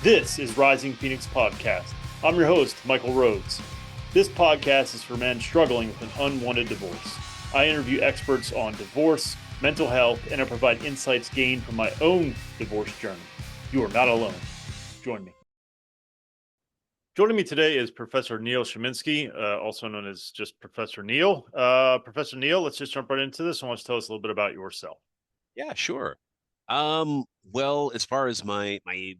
This is Rising Phoenix Podcast. I'm your host, Michael Rhodes. This podcast is for men struggling with an unwanted divorce. I interview experts on divorce, mental health, and I provide insights gained from my own divorce journey. You are not alone. Join me. Joining me today is Professor Neil Shyminski, also known as just Professor Neil. Professor Neil, let's just jump right into this. I want you to tell us a little bit about yourself. Yeah, sure. Well, as far as my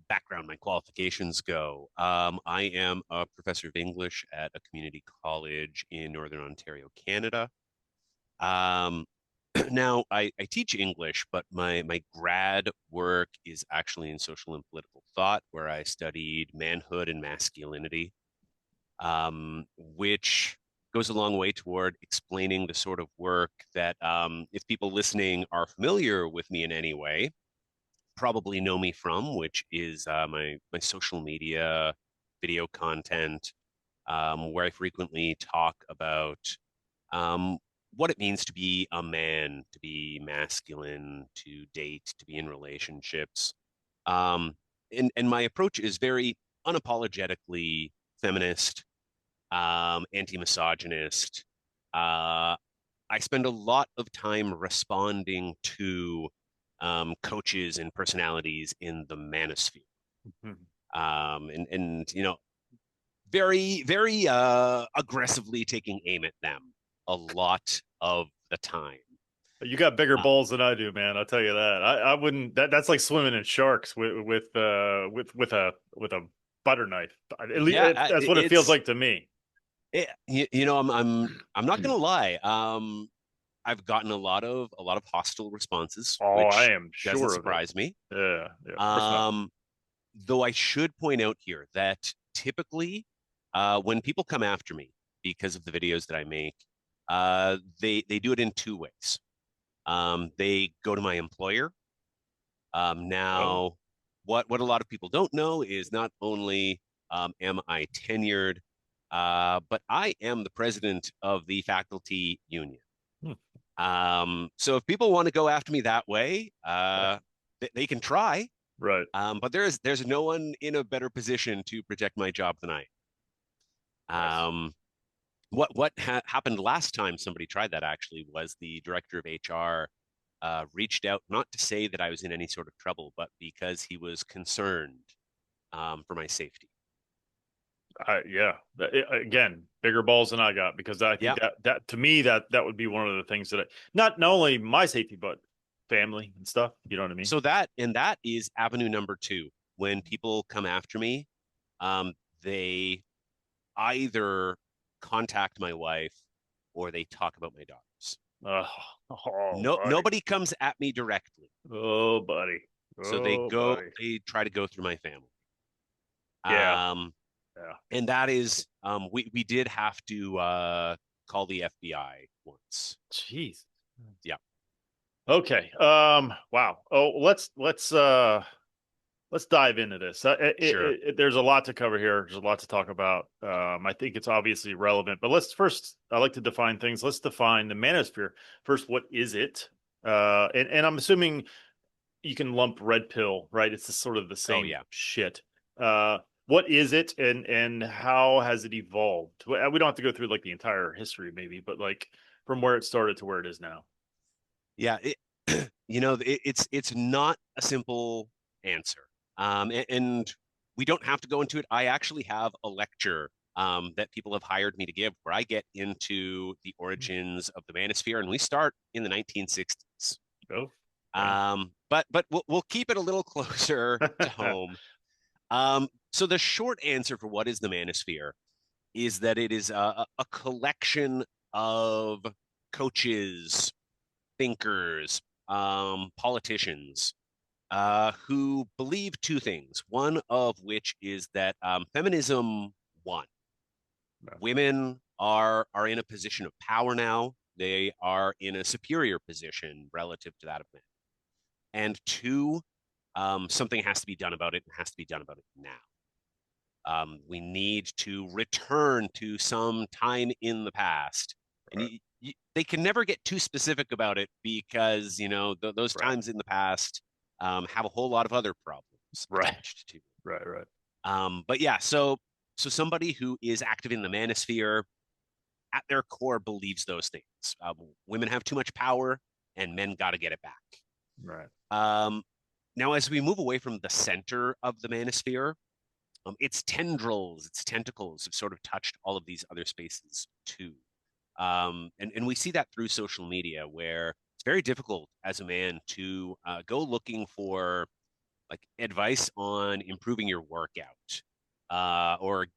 background, my qualifications go, I am a professor of English at a community college in Northern Ontario, Canada. Um, now I teach English, but my grad work is actually in social and political thought, where I studied manhood and masculinity, which goes a long way toward explaining the sort of work that, if people listening are familiar with me in any way, probably know me from, which is my social media video content, where I frequently talk about um, what it means to be a man, to be masculine, to date, to be in relationships. Um, and my approach is very unapologetically feminist, anti-misogynist. Uh, I spend a lot of time responding to coaches and personalities in the manosphere. Mhm. And very aggressively taking aim at them a lot of the time. You got bigger Uh, balls than I do, man. I'll tell you that. I wouldn't. That's like swimming in sharks with a butter knife. At least yeah, that's what it feels like to me. I'm not gonna lie. I've gotten a lot of hostile responses, Oh, I which am doesn't sure of it. surprise me. Yeah, yeah, of course not. Um, though I should point out here that typically, when people come after me because of the videos that I make, they do it in two ways. They go to my employer. Oh, Now, what a lot of people don't know is not only am I tenured, but I am the president of the faculty union. hmm. So if people want to go after me that way, they can try. Right. But there's no one in a better position to protect my job than I Nice. am. What happened last time somebody tried that actually was the director of HR reached out not to say that I was in any sort of trouble, but because he was concerned for my safety. Yeah. Again, bigger balls than I got because I think Yeah. that to me that would be one of the things that not only my safety but family and stuff. You know what I mean? So that is avenue number two. When people come after me, they either contact my wife or they talk about my daughters. Oh, oh, No, buddy. nobody comes at me directly. Oh, buddy. So Oh, buddy. they try to go through my family. Yeah. Um, Yeah. and that is, we did have to call the FBI once. Jeez. Yeah, Okay. Wow. Oh, let's dive into this. sure. There's a lot to cover here. There's a lot to talk about. I think it's obviously relevant, but let's first. I like to define things. Let's define the manosphere first. What is it? And I'm assuming you can lump red pill, right? It's sort of the Oh same yeah. shit. What is it, and how has it evolved? We don't have to go through like the entire history, maybe, but like from where it started to where it is now. Yeah, it's not a simple answer, and we don't have to go into it. I actually have a lecture that people have hired me to give, where I get into the origins of the manosphere, and we start in the 1960s. Oh, okay. But we'll keep it a little closer to home. So the short answer for what is the manosphere is that it is a collection of coaches, thinkers, politicians who believe two things. One of which is that feminism won. No. Women are in a position of power now. They are in a superior position relative to that of men. And two, something has to be done about it, and has to be done about it now. We need to return to some time in the past. And Right. they can never get too specific about it because, those Right. times in the past have a whole lot of other problems Right. attached to. Right. But yeah, so somebody who is active in the manosphere at their core believes those things. Women have too much power, and men got to get it back. Right. Um, Now, as we move away from the center of the manosphere, its tendrils, its tentacles have sort of touched all of these other spaces too. And we see that through social media, where it's very difficult as a man to go looking for like advice on improving your workout, or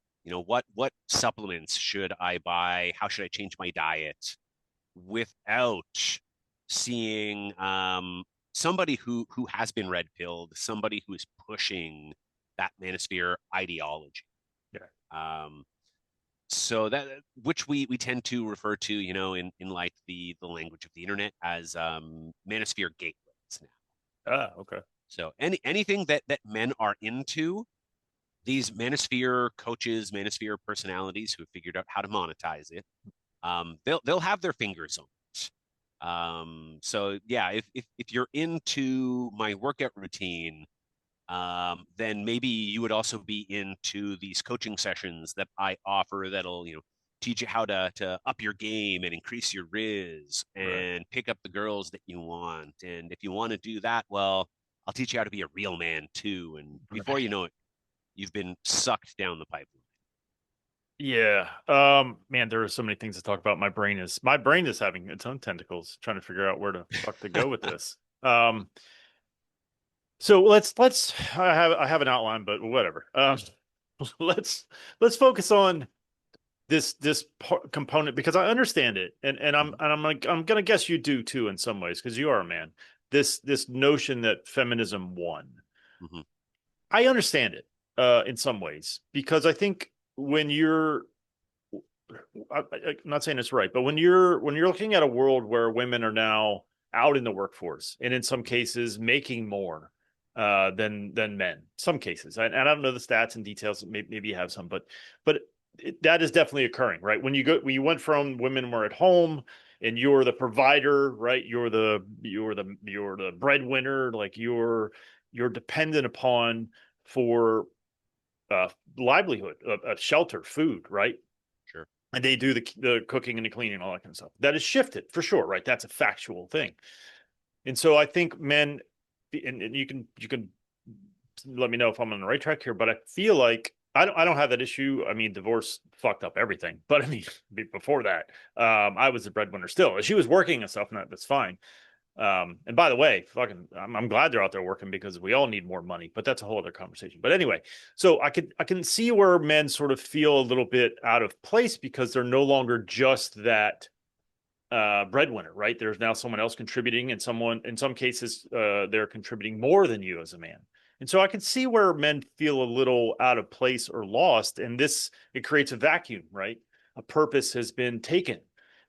what supplements should I buy? How should I change my diet? Without seeing somebody who has been red pilled, somebody who is pushing that manosphere ideology. Yeah. Um, so that which we tend to refer to, in like the language of the internet as manosphere gateways now. Ah, okay. So anything that men are into, these manosphere coaches, manosphere personalities who have figured out how to monetize it, they'll have their fingers on it. So yeah, if you're into my workout routine, then maybe you would also be into these coaching sessions that I offer that'll, teach you how to up your game and increase your riz Right. and pick up the girls that you want. And if you want to do that, well, I'll teach you how to be a real man too. And before Right. you know it, you've been sucked down the pipeline. Yeah. Man, there are so many things to talk about. My brain is having its own tentacles, trying to figure out where the fuck to go with this. So let's I have an outline, but whatever. Let's let's focus on this component because I understand it, and like I'm gonna guess you do too in some ways because you are a man. This notion that feminism won. Mm-hmm. I understand it in some ways because I think when you're I'm not saying it's right, but when you're looking at a world where women are now out in the workforce and in some cases making more than men, some cases, and I don't know the stats and details. Maybe you have some, but that is definitely occurring, right? When you went from women were at home and you're the provider, right? You're the breadwinner, like you're dependent upon for uh, livelihood, shelter, food, right? Sure. And they do the cooking and the cleaning and all that kind of stuff. That has shifted for sure, right? That's a factual thing. And so I think men, and you can let me know if I'm on the right track here, but I feel like I don't have that issue. I mean, divorce fucked up everything, but I mean, before that, I was the breadwinner still. She was working and stuff, and that's fine. And by the way, fucking, I'm glad they're out there working because we all need more money, but that's a whole other conversation. But anyway, so I can see where men sort of feel a little bit out of place because they're no longer just that breadwinner, right? There's now someone else contributing, and someone in some cases they're contributing more than you as a man. And so I can see where men feel a little out of place or lost, and this it creates a vacuum, right? A purpose has been taken.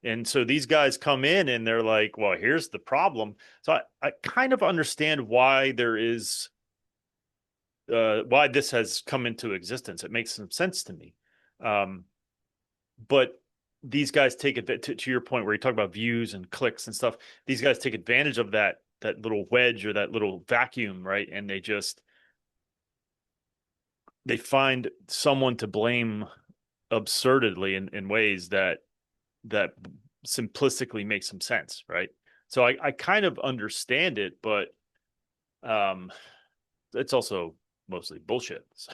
And so these guys come in and they're like, well, here's the problem. So I kind of understand why there is why this has come into existence. It makes some sense to me. Um, but these guys take it to your point where you talk about views and clicks and stuff. These guys take advantage of that little wedge or that little vacuum, right? And they find someone to blame absurdly in ways that simplistically make some sense, right? So I kind of understand it, but um, it's also mostly bullshit. So,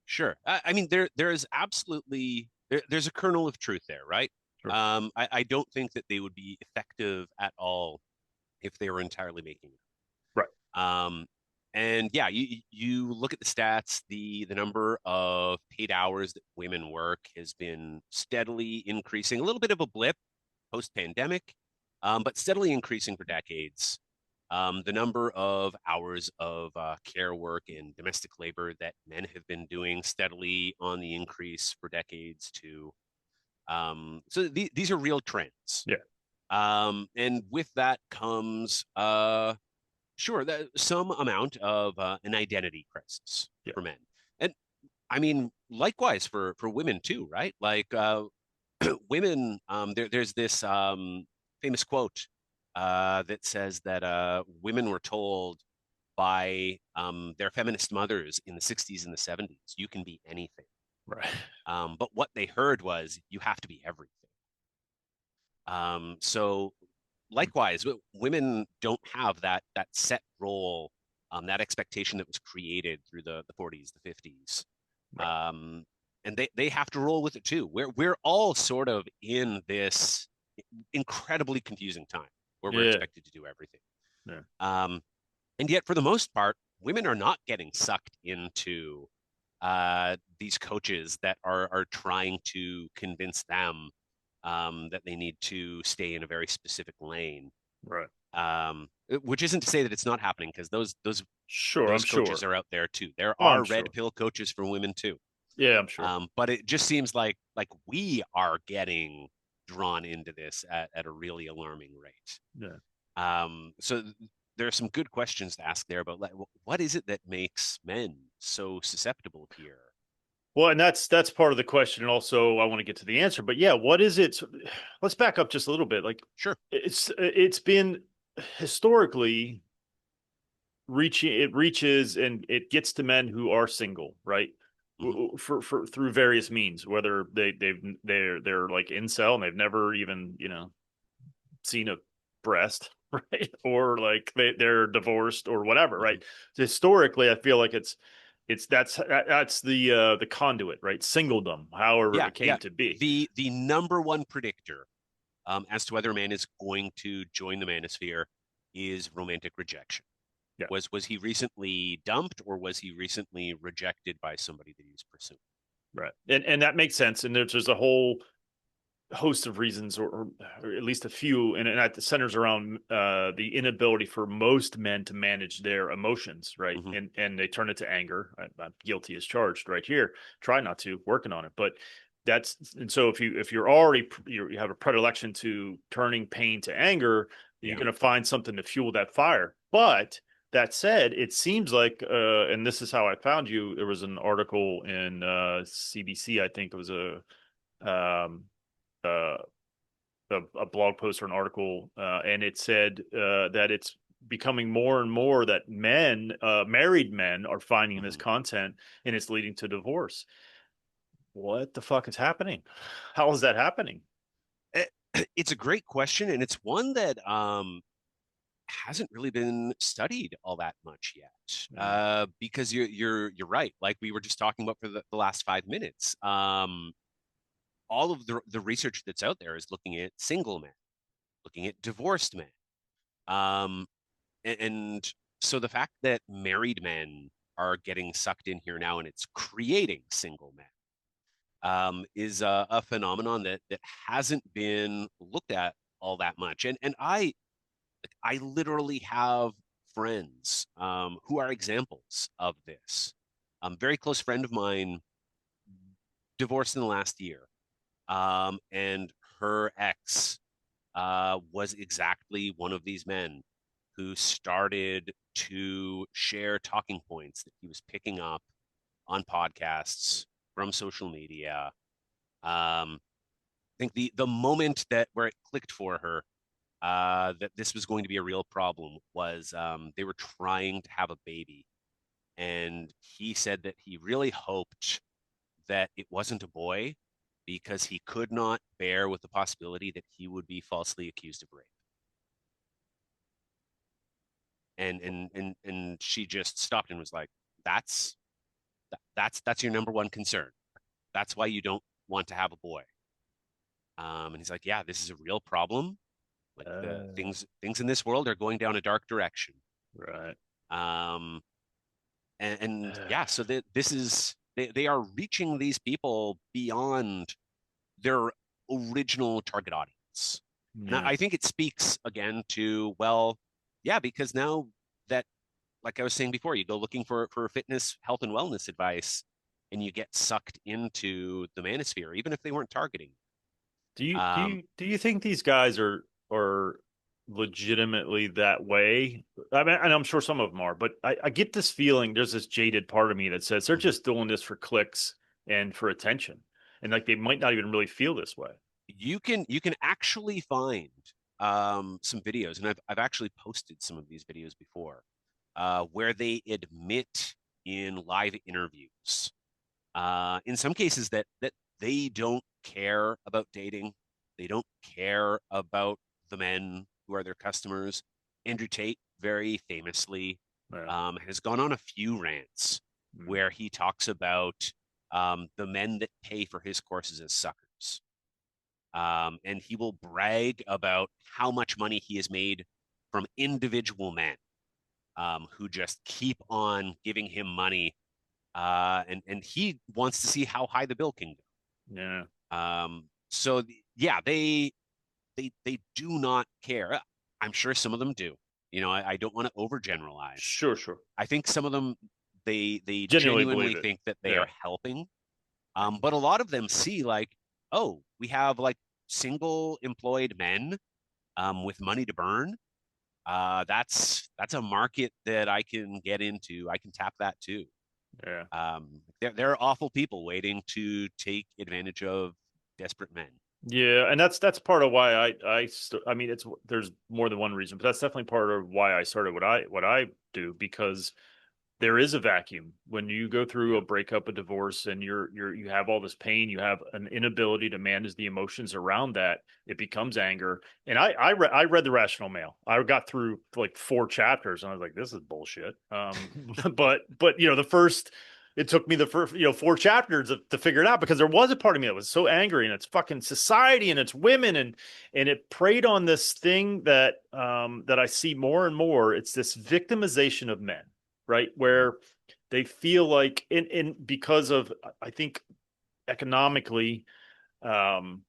Sure. I mean, there is absolutely there's a kernel of truth there, right? sure. I don't think that they would be effective at all if they were entirely making Right. it. And yeah, you look at the stats, the number of paid hours that women work has been steadily increasing. A little bit of a blip post pandemic, but steadily increasing for decades. The number of hours of care work and domestic labor that men have been doing steadily on the increase for decades too. So these are real trends. Yeah. And with that comes, sure, some amount of an identity crisis Yeah. for men. And I mean, likewise for women too, right? Like women, there's this famous quote that says that women were told by their feminist mothers in the 60s and the 70s. You can be anything. Right. But what they heard was you have to be everything. So likewise, women don't have that set role, that expectation that was created through the 40s, the 50s. Right. And they have to roll with it too. We're all sort of in this incredibly confusing time where we're Yeah. expected to do everything. Yeah. And yet, for the most part, women are not getting sucked into these coaches that are trying to convince them that they need to stay in a very specific lane. Right. Which isn't to say that it's not happening, because Sure. I'm those coaches sure. are out there too. There Oh, I'm are red sure. pill coaches for women too. Yeah, I'm sure. But it just seems like we are getting drawn into this at a really alarming rate. Yeah. So there are some good questions to ask there, but what is it that makes men so susceptible here? Well, and that's part of the question, and also I want to get to the answer. But yeah, what is it? Let's back up just a little bit. Like, Sure. it's been historically it reaches and it gets to men who are single, right? Mm-hmm. For through various means, whether they're like incel and they've never even seen a breast, right? Or like they're divorced or whatever, Mm-hmm. right? Historically, I feel like that's the conduit, right? Singledom, however Yeah, it yeah. came to be. The number one predictor as to whether a man is going to join the manosphere is romantic rejection. Yeah. Was he recently dumped, or was he recently rejected by somebody that he was pursuing? Right. And that makes sense. And there's a whole host of reasons, or at least a few, and that centers around the inability for most men to manage their emotions, right? Mm-hmm. And they turn it to anger. I'm guilty as charged right here. Try not to, working on it, but and so if you're already you have a predilection to turning pain to anger, you're Yeah. going to find something to fuel that fire. But that said, it seems like, and this is how I found you. There was an article in CBC. I think it was um, uh, a blog post or an article, and it said that it's becoming more and more that married men, are finding this Mm-hmm. content, and it's leading to divorce. What the fuck is happening? How is that happening? It's a great question, and it's one that hasn't really been studied all that much yet. Yeah. Because you're right. Like we were just talking about for the last 5 minutes. All of the research that's out there is looking at single men, looking at divorced men. Um, and so the fact that married men are getting sucked in here now, and it's creating single men, is a phenomenon that hasn't been looked at all that much. And I literally have friends who are examples of this. A very close friend of mine divorced in the last year, and her ex was exactly one of these men who started to share talking points that he was picking up on podcasts, from social media. I think the moment that where it clicked for her, that this was going to be a real problem, was they were trying to have a baby, and he said that he really hoped that it wasn't a boy, because he could not bear with the possibility that he would be falsely accused of rape. And she just stopped and was like, "That's that's your number one concern. That's why you don't want to have a boy." And he's like, "Yeah, this is a real problem. Like the Uh, things in this world are going down a dark direction." right. Um, and yeah, so this is they are reaching these people beyond their original target audience. And Yeah. I think it speaks again to, well, yeah, because now that, like I was saying before, you go looking for fitness, health, and wellness advice, and you get sucked into the manosphere, even if they weren't targeting. Do you do Um, you do you think these guys are legitimately that way? I mean, and I'm sure some of them are, but I get this feeling, there's this jaded part of me that says they're mhm. just doing this for clicks and for attention, and like they might not even really feel this way. You can actually find some videos, and I've actually posted some of these videos before, where they admit in live interviews, in some cases that they don't care about dating, they don't care about the men who are their customers. Andrew Tate very famously Yeah. has gone on a few rants Mm. where he talks about the men that pay for his courses as suckers. And he will brag about how much money he has made from individual men who just keep on giving him money, and he wants to see how high the bill can Yeah. go. So yeah, they do not care. I'm sure some of them do. I don't want to overgeneralize. Sure, sure. I think some of them they Genuinely believe genuinely it. think that they Yeah. are helping. But a lot of them see like, oh, we have like single employed men with money to burn. That's a market that I can get into. I can tap that too. Yeah. There are awful people waiting to take advantage of desperate men. Yeah, and that's part of why I mean it's there's more than one reason, but that's definitely part of why I started what I do, because there is a vacuum when you go through a Yeah, breakup, a divorce, and you have all this pain, you have an inability to manage the emotions around that. It becomes anger. And I read The Rational Male. I got through like 4 chapters and I was like, this is bullshit. But the first it took me the first 4 chapters to figure it out, because there was a part of me that was so angry, and it's fucking society and it's women, and it preyed on this thing that I see more and more. It's this victimization of men, right? Mhm. Where they feel like in because of, I think, economically, um,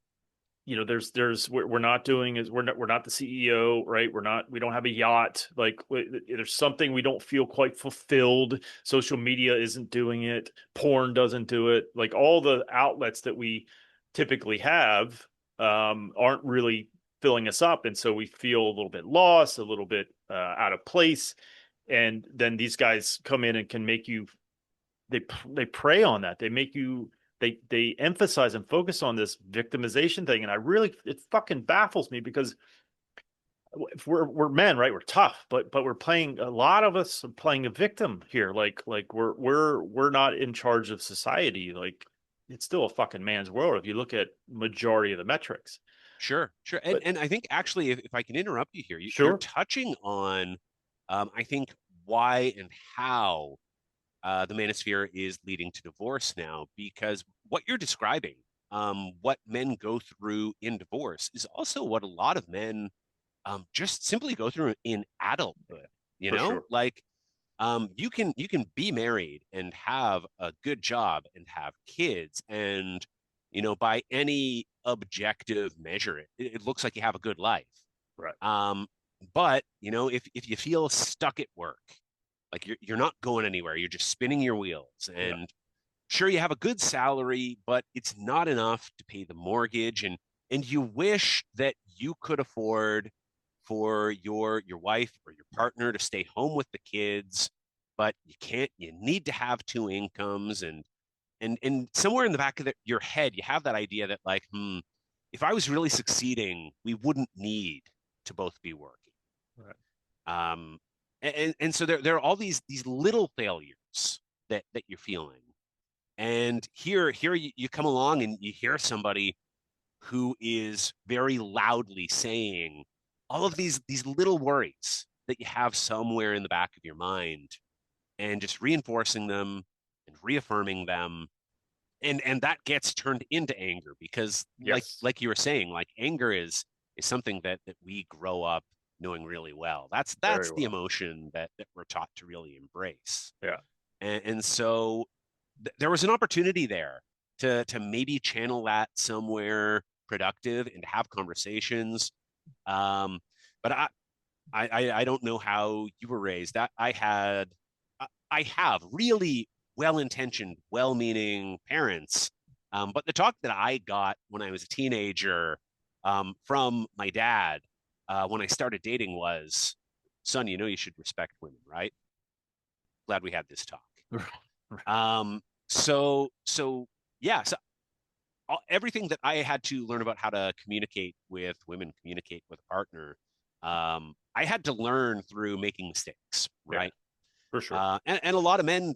we're not doing is we're not the CEO, right? We don't have a yacht. Like there's something we don't feel quite fulfilled. Social media isn't doing it. Porn doesn't do it. Like all the outlets that we typically have aren't really filling us up, and so we feel a little bit lost, a little bit out of place. And then these guys come in and can make you they prey on that. They make you they emphasize and focus on this victimization thing, and it fucking baffles me, because if we're men, right? We're tough, but we're playing, a lot of us are playing a victim here. Like we're not in charge of society. Like it's still a fucking man's world if you look at majority of the metrics. Sure, sure. And But and I think actually, if I can interrupt you here, you're sure. touching on, I think, why and how the manosphere is leading to divorce now, because what you're describing, what men go through in divorce, is also what a lot of men just simply go through in adulthood. For sure. Like you can be married and have a good job and have kids, and by any objective measure, it looks like you have a good life. Right. Um, but if you feel stuck at work, like you're not going anywhere, you're just spinning your wheels, Yeah. and sure, you have a good salary, but it's not enough to pay the mortgage, and you wish that you could afford for your wife or your partner to stay home with the kids, but you can't. You need to have two incomes, and somewhere in the back of your head, you have that idea that like, if I was really succeeding, we wouldn't need to both be working. Right. And so there are all these little failures that you're feeling. And here you come along and you hear somebody who is very loudly saying all of these little worries that you have somewhere in the back of your mind, and just reinforcing them and reaffirming them. And that gets turned into anger, because like Yes. like you were saying, like anger is something that we grow up knowing really well. Very That's the well. emotion that we're taught to really embrace. Yeah. And so there was an opportunity there to maybe channel that somewhere productive and have conversations. Um, but I don't know how you were raised. I have really well-intentioned, well-meaning parents. But the talk that I got when I was a teenager from my dad when I started dating was, "Son, you should respect women, right?" Glad we had this talk. So yeah, so everything that I had to learn about how to communicate with women, communicate with a partner, I had to learn through making mistakes, Yeah. right? For sure. And a lot of men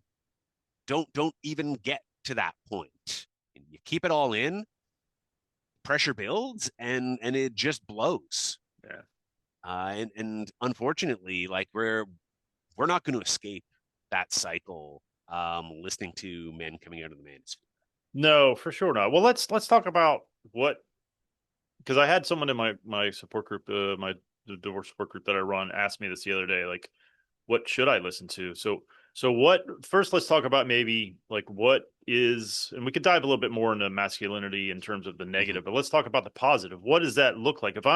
don't even get to that point. You keep it all in, pressure builds, and it just blows. Yeah. And unfortunately, like we're not going to escape that cycle. Listening to men coming out of the manosphere. No, for sure not. Well, let's talk about what, because I had someone in my support group, my the divorce support group that I run, asked me this the other day, like, what should I listen to? So what first let's talk about maybe like what is, and we could dive a little bit more into masculinity in terms of the Mm-hmm. negative, but let's talk about the positive. What does that look like? If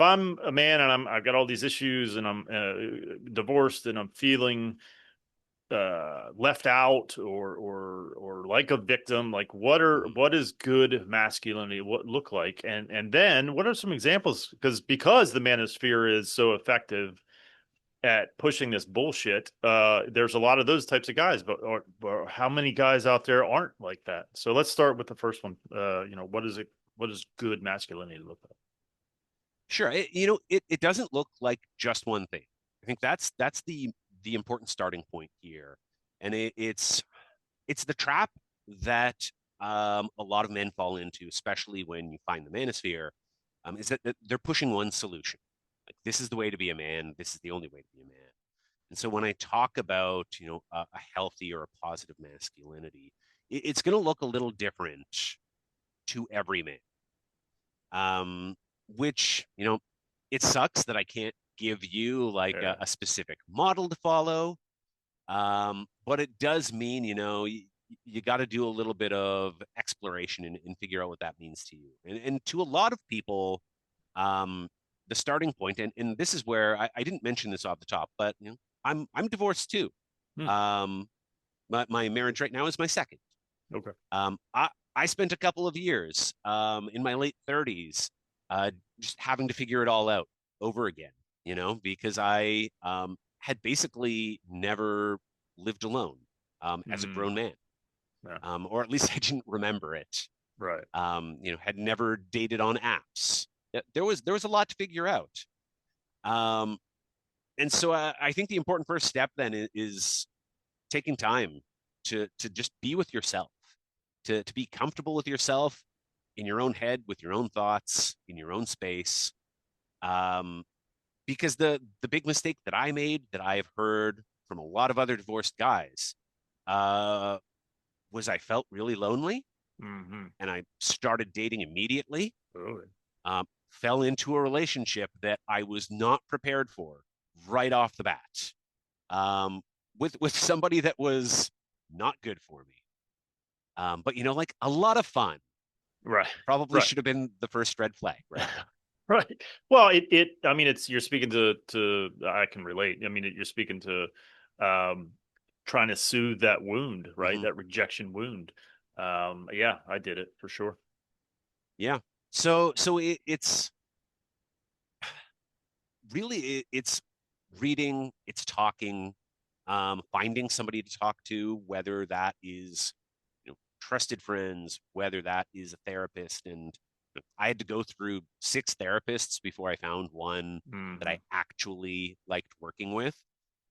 I'm a man and I've got all these issues and I'm divorced and I'm feeling left out or like a victim, like Mm-hmm. what is good masculinity, what look like, and then what are some examples, because the manosphere is so effective at pushing this bullshit. There's a lot of those types of guys, but or how many guys out there aren't like that? So let's start with the first one. What does good masculinity look like? Sure. It doesn't look like just one thing. I think that's the important starting point here, and it's the trap that a lot of men fall into, especially when you find the manosphere, is that they're pushing one solution. Like this is the way to be a man. This is the only way to be a man. And so when I talk about a healthy or a positive masculinity, it's going to look a little different to every man. Um, which it sucks that I can't give you like Yeah. a specific model to follow. But it does mean, you got to do a little bit of exploration and figure out what that means to you. And to a lot of people, um, the starting point, and this is where I didn't mention this off the top, but I'm divorced too. Hmm. Um, my marriage right now is my second. Okay. I spent a couple of years in my late 30s just having to figure it all out over again, because I had basically never lived alone as a Mm, grown man, yeah. or at least I didn't remember it. Right. Had never dated on apps. There was a lot to figure out. Um, and so I think the important first step then is taking time to just be with yourself, to be comfortable with yourself in your own head, with your own thoughts, in your own space. Um, because the big mistake that I made, that I have heard from a lot of other divorced guys, uh, was I felt really lonely, Mm-hmm. and I started dating immediately. Oh, Fell into a relationship that I was not prepared for right off the bat, um, with somebody that was not good for me. But like a lot of fun. right. Probably Right. should have been the first red flag, right? Right. Well, I mean, you're speaking I can relate. I mean, you're speaking to, um, trying to soothe that wound, right? Mm-hmm. That rejection wound. Yeah, I did it for sure. Yeah. So it's really it's reading, it's talking, finding somebody to talk to, whether that is trusted friends, whether that is a therapist. And I had to go through 6 therapists before I found one that Hmm. I actually liked working with.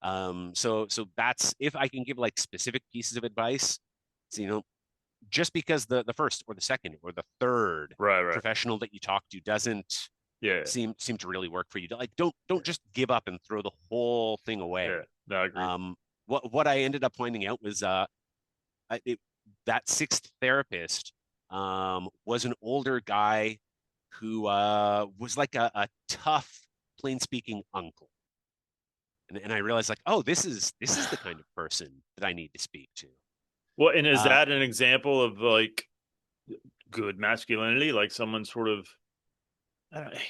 So that's, if I can give like specific pieces of advice. So, just because the first or the second or the third Right. Right. professional that you talk to doesn't Yeah. seem to really work for you, to like don't just give up and throw the whole thing Yeah. away. No, I agree. Um, what I ended up finding out was it, that sixth therapist was an older guy who was like a tough, plain speaking uncle. And I realized like, oh, this is the kind of person that I need to speak to. Well, and is Uh, that an example of like good masculinity? Like someone sort of, I don't know,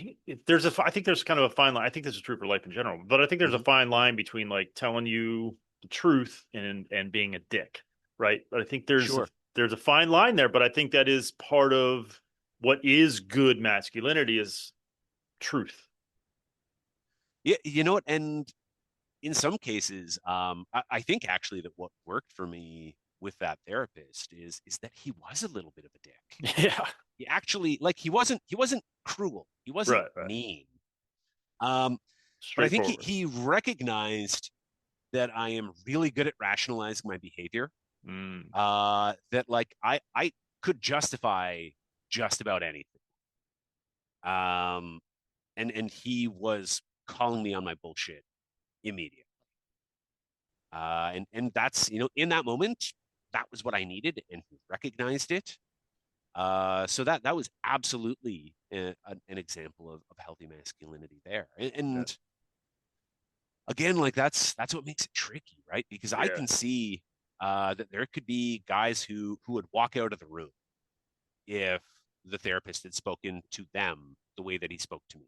I think there's kind of a fine line. I think this is true for life in general, but I think there's a mhm, fine line between like telling you the truth and being a dick, right? But I think sure. there's a fine line there, but I think that is part of what is good masculinity is truth. Yeah, you know what? And in some cases, I think actually that what worked for me with that therapist is that he was a little bit of a dick. Yeah. He actually, like, he wasn't cruel, he wasn't Right, right. mean. Um, but I think he Straightforward. he recognized that I am really good at rationalizing my behavior. Mm. That like I could justify just about anything. Um, and he was calling me on my bullshit immediately. And that's, in that moment, that was what I needed, and he recognized it. So that was absolutely an example of healthy masculinity there. Yeah. And again, like that's what makes it tricky, right? Because I Yeah. can see that there could be guys who would walk out of the room if the therapist had spoken to them the way that he spoke to me.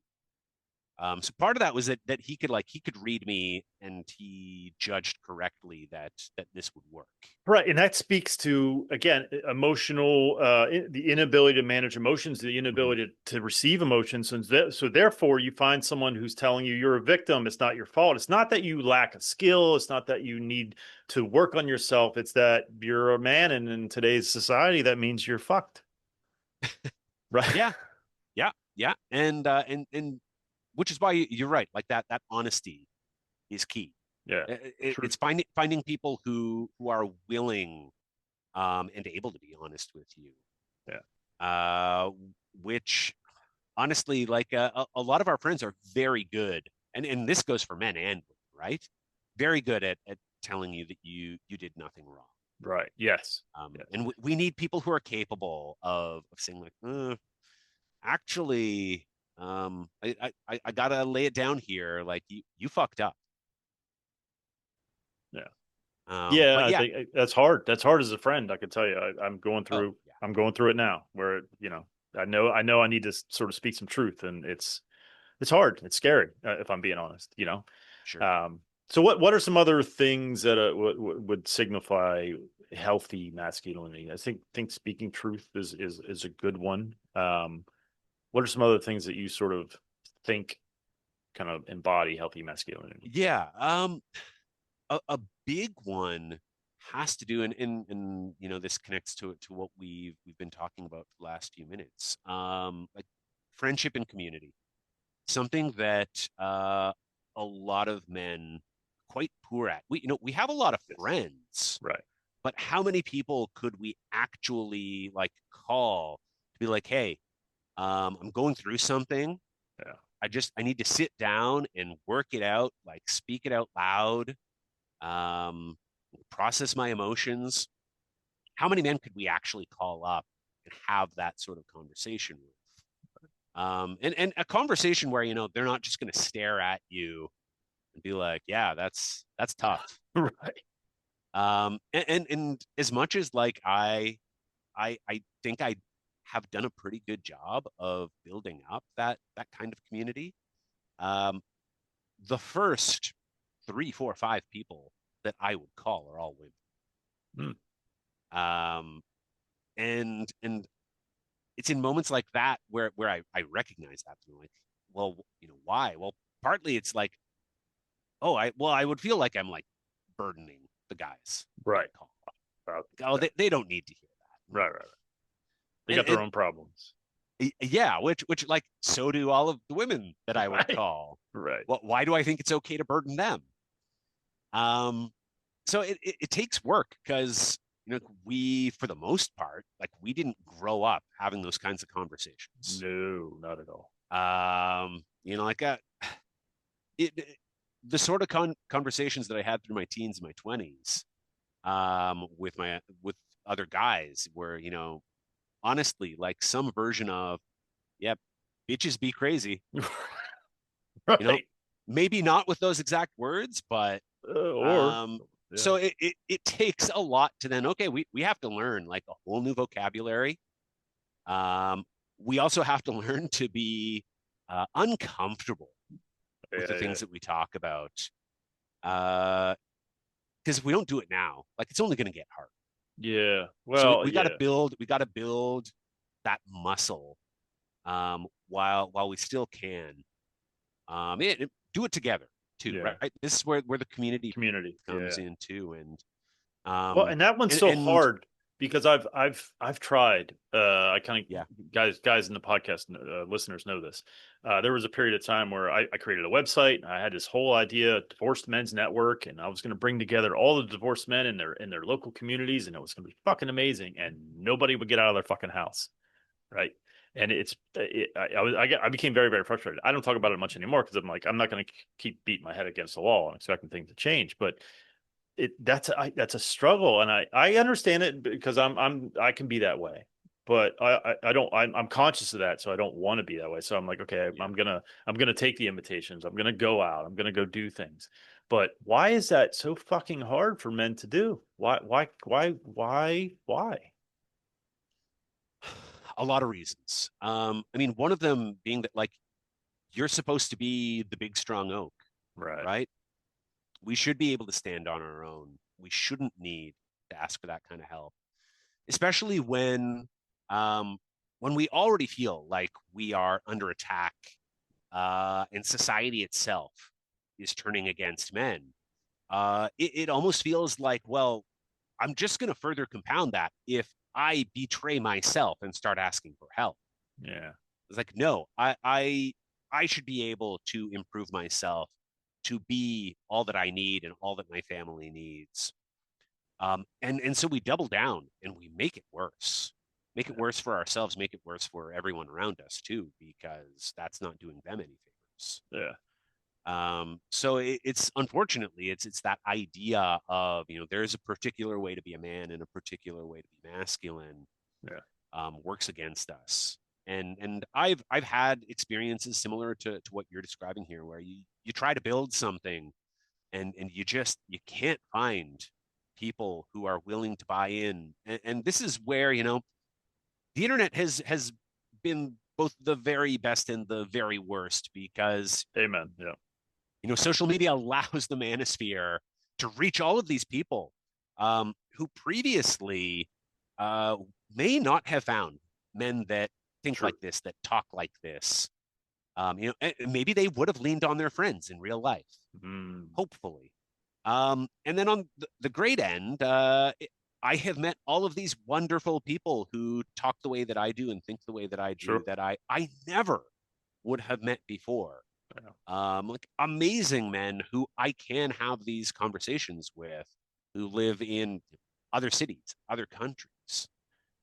So part of that was that he could read me, and he judged correctly that this would work. Right, and that speaks to, again, emotional, the inability to manage emotions, the Mhm. inability to receive emotions, and so therefore you find someone who's telling you you're a victim. It's not your fault. It's not that you lack a skill. It's not that you need to work on yourself. It's that you're a man, and in today's society, that means you're fucked. Right? Yeah, yeah, yeah, and which is why you're right. Like that honesty is key. Yeah. Truth. It's finding people who are willing and able to be honest with you. Yeah. Uh, which honestly, like a lot of our friends are very good, and this goes for men and women, right? Very good at telling you that you did nothing wrong. Right. Yes. Yes. And we need people who are capable of saying like, actually, I gotta lay it down here. Like you fucked up. Yeah. Yeah, But I yeah, think that's hard. That's hard as a friend. I can tell you, I'm going oh through. yeah, I'm going through it now. Where I know I need to sort of speak some truth, and it's hard. It's scary, if I'm being honest. sure. Um, so what are some other things that would signify healthy masculinity? I think speaking truth is a good one. What are some other things that you sort of think kind of embody healthy masculinity? Yeah. A big one has to do, and this connects to what we've been talking about for the last few minutes. Like friendship and community, something that a lot of men quite poor at. We have a lot of Yes. friends, Right. but how many people could we actually like call to be like, hey, I'm going through something. Yeah. I need to sit down and work it out, like speak it out loud, um, process my emotions. How many men could we actually call up and have that sort of conversation with? And a conversation where they're not just going to stare at you and be like, "Yeah, that's tough." Right. And as much as like I think I have done a pretty good job of building up that kind of community. Um, the first three, four, five people that I would call are all women. Hmm. Um, and it's in moments like that where I recognize that. I'm like, well, why? Well, partly it's like, oh, I would feel like I'm like burdening the guys that I Right. call. About Like, oh, that. they don't need to hear that. Right. Right. Right. They And got their own problems. yeah, which like so do all of the women that I would Right. call. Right. Well, why do I think it's okay to burden them? Um, so it takes work because we, for the most part, like we didn't grow up having those kinds of conversations. No, not at all. Like it the sort of conversations that I had through my teens and my 20s, with other guys were, honestly, like some version of, yep, bitches be crazy. you know, Right. Maybe not with those exact words, but Or um, yeah. so it takes a lot to then, okay, we have to learn like a whole new vocabulary. Um, we also have to learn to be uncomfortable with the Yeah. Yeah. things that we talk about. Because if we don't do it now, like it's only going to get hard. Yeah. So Well, yeah. we got to build that muscle, while we still can. Do it together too, Yeah. right? This is where the community Community. comes Yeah. in too, and Well, um, and that one's and so and hard. because I've tried. I kind Yeah. of guys in the podcast listeners know this. There was a period of time where I created a website. I had this whole idea, Divorced Men's Network, and I was going to bring together all the divorced men in their local communities, and it was going to be fucking amazing. And nobody would get out of their fucking house, right? And I became very, very frustrated. I don't talk about it much anymore because I'm like, I'm not going to keep beating my head against the wall and expecting things to change. But that's a struggle, and I understand it because I can be that way, but I don't I'm conscious of that, so I don't want to be that way. So I'm like, okay, Yeah. I'm gonna take the invitations. I'm gonna go out. I'm gonna go do things. But why is that so fucking hard for men to do? Why? A lot of reasons. I mean, one of them being that like you're supposed to be the big strong oak, Right. right? We should be able to stand on our own. We shouldn't need to ask for that kind of help, especially um, when we already feel like we are under attack, and society itself is turning against men. It almost feels like, well, I'm just going to further compound that if I betray myself and start asking for help. Yeah. It's like, no, I should be able to improve myself to be all that I need and all that my family needs. And so we double down and we make it worse for ourselves, make it worse for everyone around us too, because that's not doing them any favors. Yeah. So it's unfortunately it's that idea of, you know, there's a particular way to be a man and a particular way to be masculine, Yeah. works against us. And I've had experiences similar to what you're describing here, where you try to build something and you can't find people who are willing to buy in. And this is where, you know, the internet has been both the very best and the very worst, because Amen. Yeah. you know, social media allows the manosphere to reach all of these people, who previously uh, may not have found men that think True. like this, that talk like this. You know, maybe they would have leaned on their friends in real life, Mm. hopefully. And then on the great end, I have met all of these wonderful people who talk the way that I do and think the way that I do, Sure. that I never would have met before. Yeah. Like amazing men who I can have these conversations with, who live in other cities, other countries.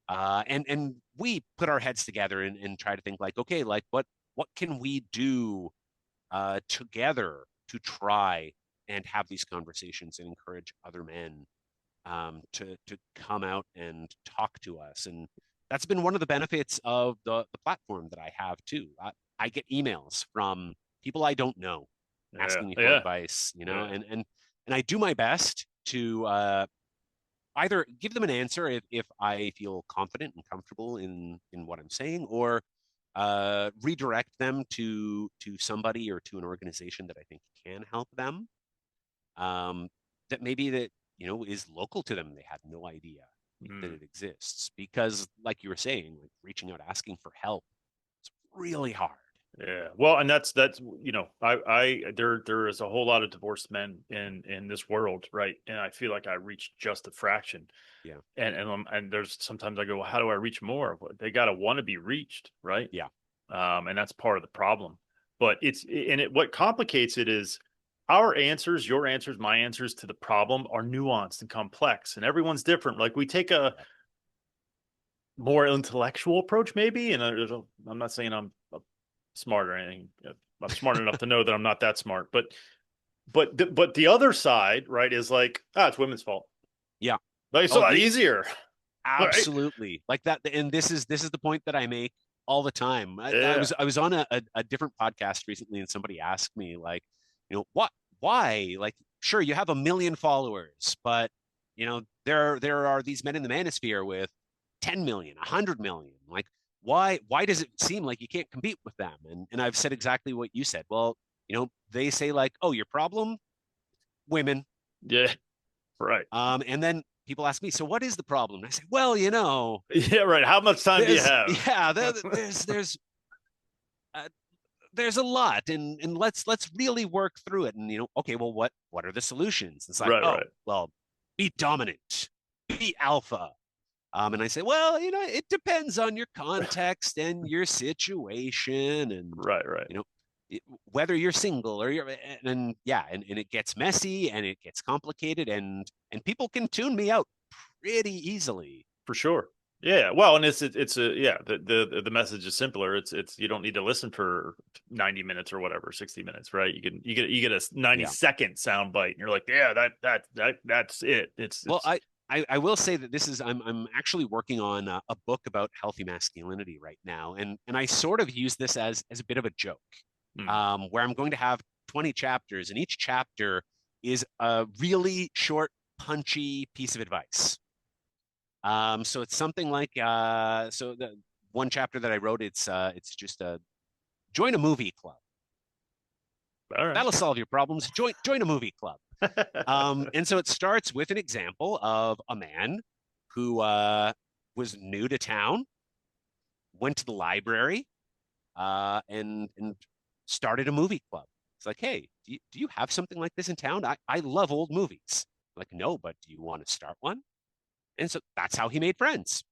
And we put our heads together and try to think like, okay, like what can we do together to try and have these conversations and encourage other men, to come out and talk to us. And that's been one of the benefits of the platform that I have too. I get emails from people I don't know Yeah. asking me for Yeah. advice, you know, Yeah. and I do my best to either give them an answer if I feel confident and comfortable in what I'm saying, or redirect them to somebody or to an organization that I think can help them. Um, that maybe that, you know, is local to them. They had no idea that Mm. it exists, because, like you were saying, like reaching out, asking for help, it's really hard. Yeah. Well, and that's there is a whole lot of divorced men in this world, right? And I feel like I reached just a fraction. Yeah, And there's sometimes I go, well, how do I reach more? Well, they got to want to be reached, right? yeah, And that's part of the problem. But what complicates it is our answers, your answers, my answers to the problem are nuanced and complex, and everyone's different. Like we take a yeah. more intellectual approach, maybe, and I'm not saying I'm smart or anything. I'm smart enough to know that I'm not that smart, but the other side, right, is like, it's women's fault. Yeah. Like it's a Oh, lot easier, right? absolutely. Like that, and this is the point that I make all the time. Yeah, I was on a different podcast recently, and somebody asked me like, you know, why? Like, sure, you have a million followers, but you know, there are these men in the manosphere with 10 million, 100 million. Like, why does it seem like you can't compete with them? And I've said exactly what you said. Well, you know, they say like, oh, your problem, women. yeah, right. And then people ask me, so what is the problem? And I say, well, you know, Yeah, right. How much time do you there's have? yeah, uh, there's a lot, and let's really work through it. And you know, okay, well, what are the solutions? It's like, Right, oh, right. well, be dominant, be alpha, And I say, well, it depends on your context and your situation, and Right, right. you know, whether you're single or and yeah, and it gets messy and it gets complicated, and people can tune me out pretty easily. For sure. Yeah. Well, and it's a yeah, the message is simpler. It's you don't need to listen for 90 minutes or whatever, 60 minutes, right? You get a 90 Yeah. second sound bite and you're like, yeah, that's it. Well, It's I will say that this is I'm actually working on a book about healthy masculinity right now, and I sort of use this as a bit of a joke, hmm. where I'm going to have 20 chapters, and each chapter is a really short, punchy piece of advice. So it's something like so the one chapter that I wrote, it's just a join a movie club. All right. That'll solve your problems. Join a movie club. And so it starts with an example of a man who was new to town, went to the library, and started a movie club. It's like, hey, do you have something like this in town? I love old movies. Like, no, but do you want to start one? And so that's how he made friends.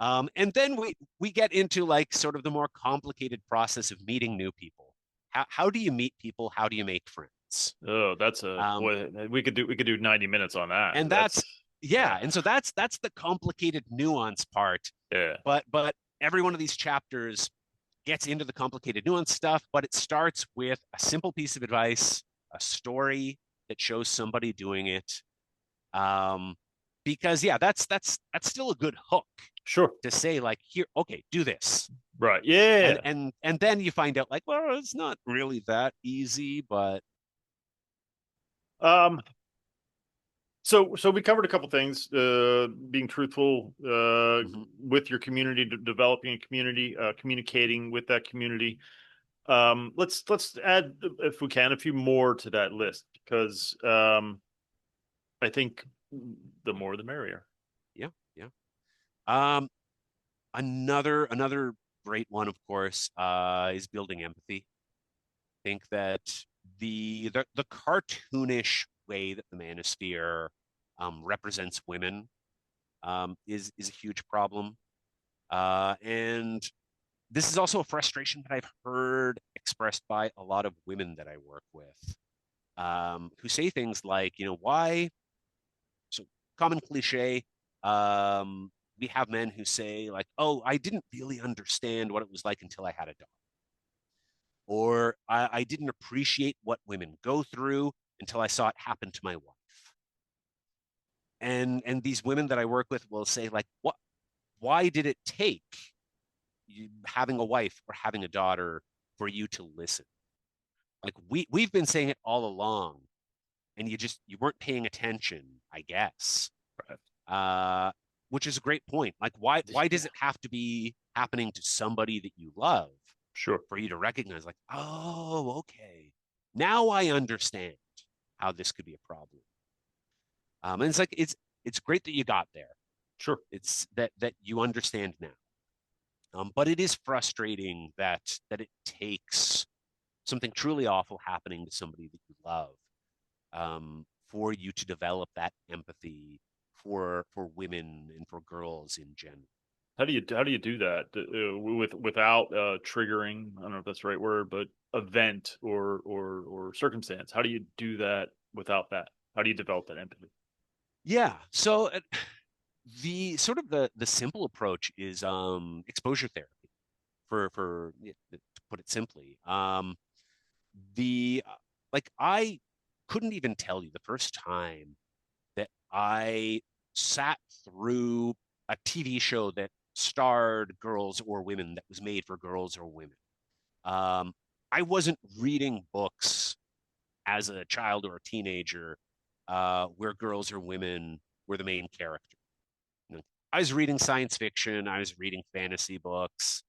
And then we get into like sort of the more complicated process of meeting new people. How do you meet people? How do you make friends? Oh, that's a Um, boy. We could do 90 minutes on that. and That's that's yeah, and so that's the complicated nuance part. yeah. But every one of these chapters gets into the complicated nuance stuff, but it starts with a simple piece of advice, a story that shows somebody doing it. Um, because yeah, that's still a good hook Sure. to say like, here, okay, do this. Right. And Yeah. and and then you find out like, well, it's not really that easy, but Um so we covered a couple things, being truthful, mhm. with your community, developing a community, communicating with that community. Let's add, if we can, a few more to that list, because I think the more the merrier. Yeah, yeah. Um, another great one, of course, is building empathy. I think that the cartoonish way that the Manosphere represents women is a huge problem. And this is also a frustration that I've heard expressed by a lot of women that I work with, who say things like, why? So common cliche. We have men who say like, "Oh, I didn't really understand what it was like until I had a dog," or I didn't appreciate what women go through until I saw it happen to my wife." And these women that I work with will say like, "What? Why did it take you having a wife or having a daughter for you to listen? Like we've been saying it all along, and you weren't paying attention, I guess." Right. Uh, which is a great point. Like, why does Yeah. it have to be happening to somebody that you love Sure. for you to recognize, like, oh, okay, now I understand how this could be a problem. And it's like it's great that you got there. Sure. It's that you understand now. But it is frustrating that it takes something truly awful happening to somebody that you love, for you to develop that empathy for women and for girls in general. How do you do that, without triggering? I don't know if that's the right word, but event or circumstance. How do you do that without that? How do you develop that empathy? Yeah. So the sort of the simple approach is exposure therapy for to put it simply. The like I couldn't even tell you the first time that I sat through a TV show that starred girls or women, that was made for girls or women. Um, I wasn't reading books as a child or a teenager, where girls or women were the main character. You know, I was reading science fiction, I was reading fantasy books,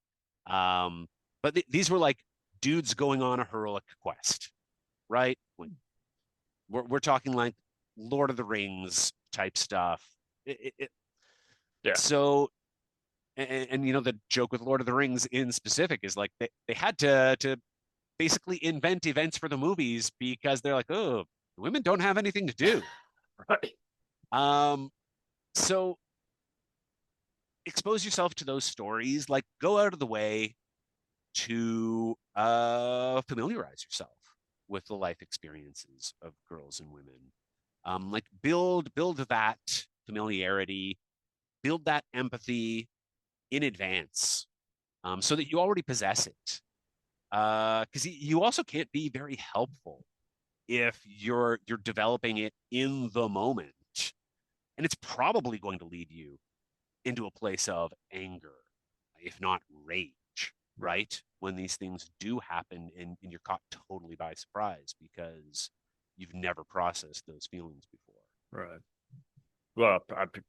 um, but these were like dudes going on a heroic quest, right? Like, we're talking like Lord of the Rings type stuff. Yeah. So, and the joke with Lord of the Rings in specific is like they had to basically invent events for the movies because they're like, oh, women don't have anything to do. Right. Um, so expose yourself to those stories. Like, go out of the way to familiarize yourself with the life experiences of girls and women. Like, build that familiarity, build that empathy in advance, so that you already possess it. Because you also can't be very helpful if you're developing it in the moment, and it's probably going to lead you into a place of anger, if not rage, Right. right? When these things do happen and you're caught totally by surprise because you've never processed those feelings before. Right. Well,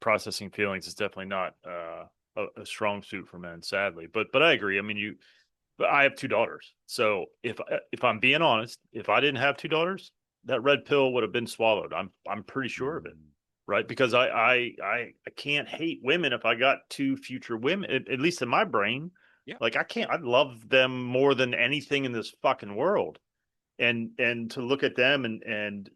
processing feelings is definitely not a strong suit for men, sadly. But I agree. I mean, but I have two daughters, so if I'm being honest, if I didn't have two daughters, that red pill would have been swallowed. I'm pretty sure of it, Mm, right? Because I can't hate women if I got two future women, at least in my brain. yeah. Like I can't. I love them more than anything in this fucking world, and to look at them and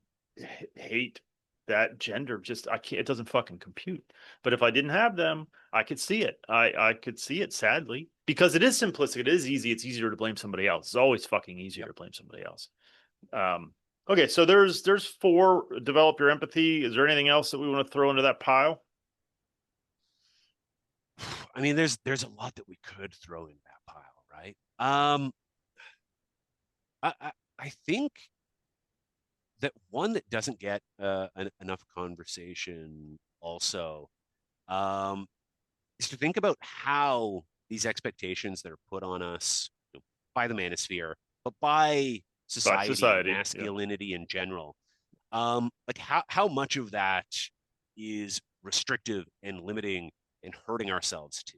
hate that gender, just I can't. It doesn't fucking compute. But if I didn't have them, I could see it. I could see it, sadly, because it is simplistic. It is easy. It's easier to blame somebody else. It's always fucking easier Yep. to blame somebody else. um okay, so there's four: develop your empathy. Is there anything else that we want to throw into that pile? I mean, there's a lot that we could throw in that pile, right? I think that one that doesn't get enough conversation also, um, is to think about how these expectations that are put on us, by the manosphere, but by By society and society, yeah. masculinity in general, like how much of that is restrictive and limiting and hurting ourselves too,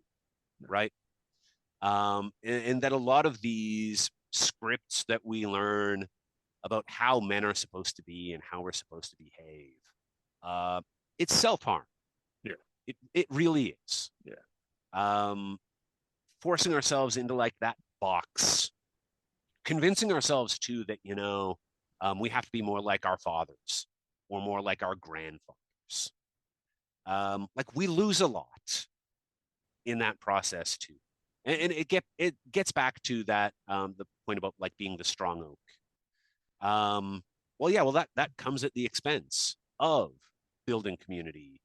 right? And that a lot of these scripts that we learn about how men are supposed to be and how we're supposed to behave, uh, it's self harm. Yeah. It really is. Yeah. Um, Forcing ourselves into like that box, convincing ourselves too that we have to be more like our fathers or more like our grandfathers. Like, we lose a lot in that process too, and it gets back to that, the point about like being the strong oak. Well, yeah, well that comes at the expense of building community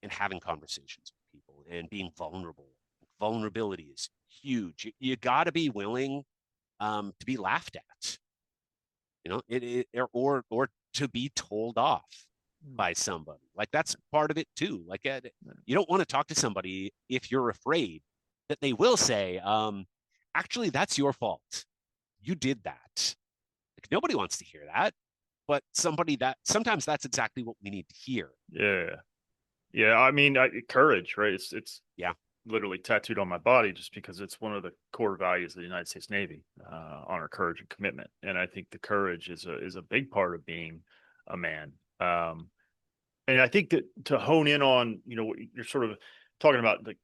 and having conversations with people and being vulnerable. Vulnerability is huge. You got to be willing, to be laughed at, or to be told off by somebody. Like, that's part of it too. Like, you don't want to talk to somebody if you're afraid that they will say, actually, that's your fault. You did that. Like, nobody wants to hear that, but sometimes that's exactly what we need to hear. Yeah. Yeah, I mean, courage, right? It's Yeah. literally tattooed on my body just because it's one of the core values of the United States Navy, honor, courage, and commitment. And I think the courage is a big part of being a man. And I think that to hone in on, what you're sort of talking about, like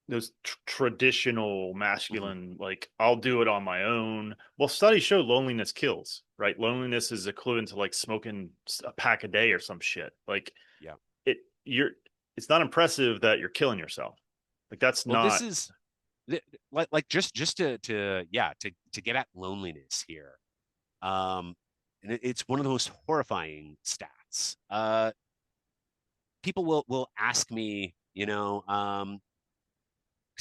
those traditional Mm-hmm. masculine, like I'll do it on my own. Well, studies show loneliness kills, right? Loneliness is equivalent to like smoking a pack a day or some shit. Like Yeah. it, you're, it's not impressive that you're killing yourself. Like that's Well, this not. is like just to get at loneliness here. Um, and it's one of the most horrifying stats. People will ask me, because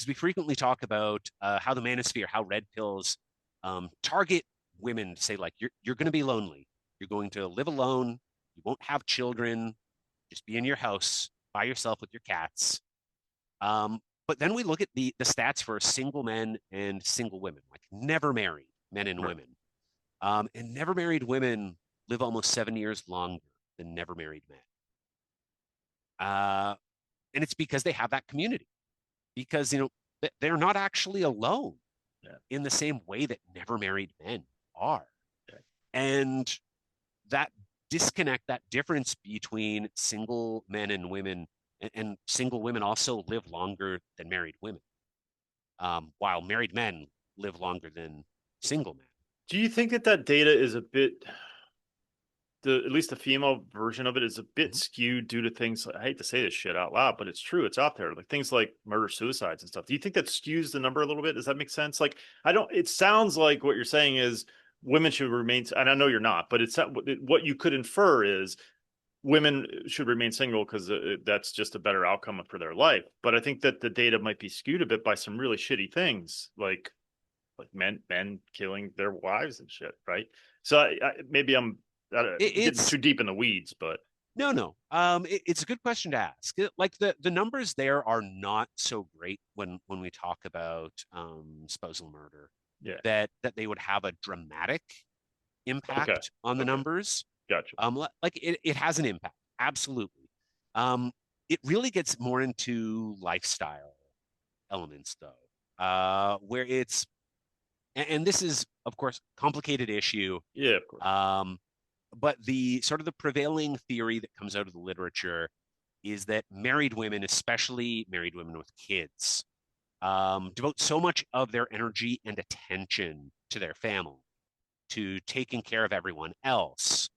we frequently talk about how the manosphere, how red pills target women to say, like, you're going to be lonely, you're going to live alone, you won't have children, just be in your house by yourself with your cats. But then we look at the stats for single men and single women, like never married men and Right. women. And never married women live almost 7 years longer than never married men. Uh, and it's because they have that community, because they're not actually alone Yeah. in the same way that never married men are. Yeah. And that disconnect, that difference between single men and women, and single women also live longer than married women, while married men live longer than single men. Do you think that data is a bit at least the female version of it is a bit skewed due to things. I hate to say this shit out loud, but it's true. It's out there, like things like murder, suicides, and stuff. Do you think that skews the number a little bit? Does that make sense? Like, I don't. It sounds like what you're saying is women should remain, and I know you're not, but it's not, what you could infer is women should remain single because that's just a better outcome for their life. But I think that the data might be skewed a bit by some really shitty things, like men killing their wives and shit, right? So maybe I'm getting It's too deep in the weeds, but no. It's a good question to ask. Like the numbers there are not so great when we talk about spousal murder. yeah, That they would have a dramatic okay, impact on the okay, numbers. gotcha. Like it has an impact, absolutely. It really gets more into lifestyle elements though, where and this is of course complicated issue. Yeah, of course. But the sort of the prevailing theory that comes out of the literature is that married women, especially married women with kids, devote so much of their energy and attention to their family, to taking care of everyone else,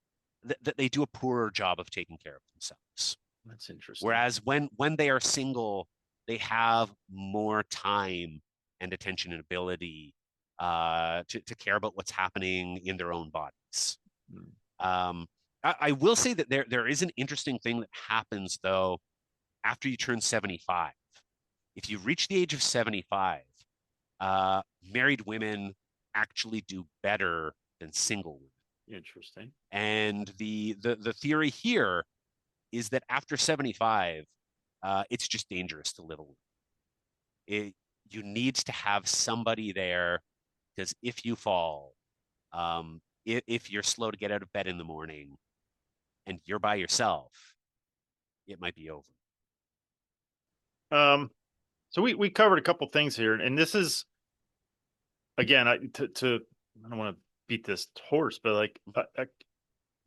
that they do a poorer job of taking care of themselves. That's interesting. Whereas when they are single, they have more time and attention and ability to care about what's happening in their own bodies. I will say that there is an interesting thing that happens though after you turn 75. If you reach the age of 75, married women actually do better than single women. Interesting. And the theory here is that after 75, it's just dangerous to live alone. You need to have somebody there because if you fall, if you're slow to get out of bed in the morning and you're by yourself, it might be over. So we covered a couple things here, and this is again, I don't want to beat this horse, but like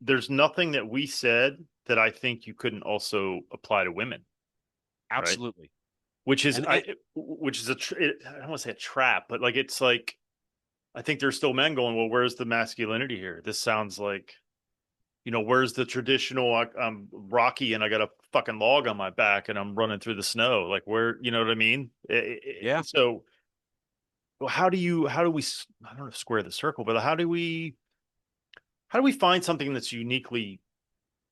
there's nothing that we said that I think you couldn't also apply to women, right? Absolutely. Which is And which is I don't want to say a trap, but like it's like I think there's still men going, well, where's the masculinity here? This sounds like, where's the traditional? I'm Rocky and I got a fucking log on my back and I'm running through the snow. Like where, you know what I mean? yeah. So well, how do we, I don't know, square the circle, but how do we find something that's uniquely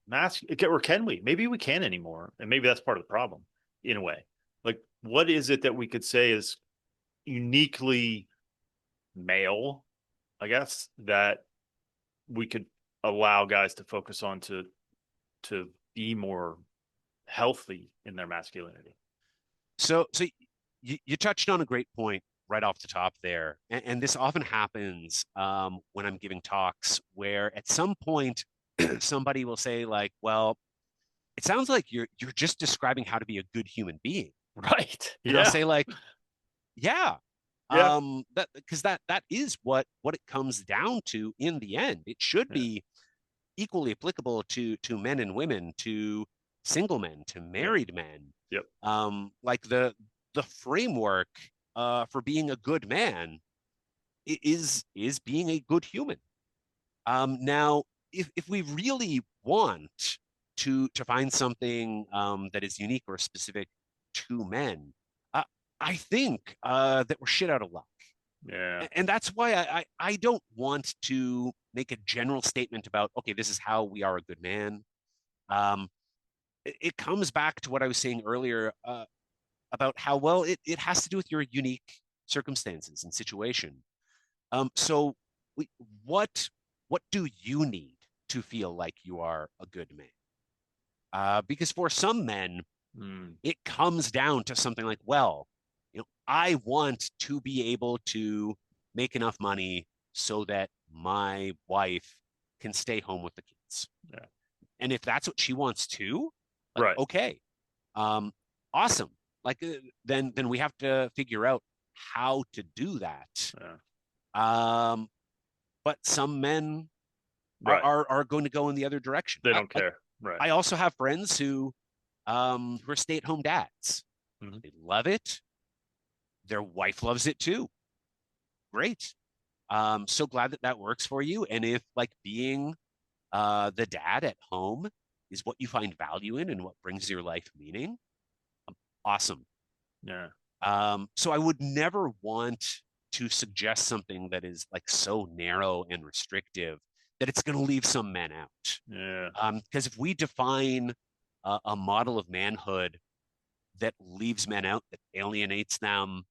masculine, or can we? Maybe we can't anymore, and maybe that's part of the problem in a way. Like, what is it that we could say is uniquely male, I guess, that we could allow guys to focus on to be more healthy in their masculinity? So you touched on a great point right off the top there, and this often happens when I'm giving talks, where at some point somebody will say like, "Well, it sounds like you're just describing how to be a good human being," Right. and I'll Yeah. say like, "Yeah, Yeah. that because that is what it comes down to in the end. It should Yeah. be equally applicable to men and women, to single men, to Yep. married men. Yep. Like the framework for being a good man is being a good human. Now, if we really want to find something that is unique or specific to men, I think that we're shit out of luck. Yeah. And that's why I don't want to make a general statement about, okay, this is how we are a good man. Um, it comes back to what I was saying earlier about how well it has to do with your unique circumstances and situation. So we, what what do you need to feel like you are a good man? Because for some men, it comes down to something like, well, I want to be able to make enough money so that my wife can stay home with the kids. Yeah. And if that's what she wants to, like, Right. okay, awesome. Like then we have to figure out how to do that. Yeah. But some men Right. are going to go in the other direction. They don't care. Right. I also have friends who are stay-at-home dads. Mm-hmm. They love it. Their wife loves it too. Great. So glad that works for you. And if like being The dad at home is what you find value in and what brings your life meaning. Awesome. Yeah. So I would never want to suggest something that is like so narrow and restrictive that it's going to leave some men out. Yeah. Because if we define a model of manhood that leaves men out, that alienates them,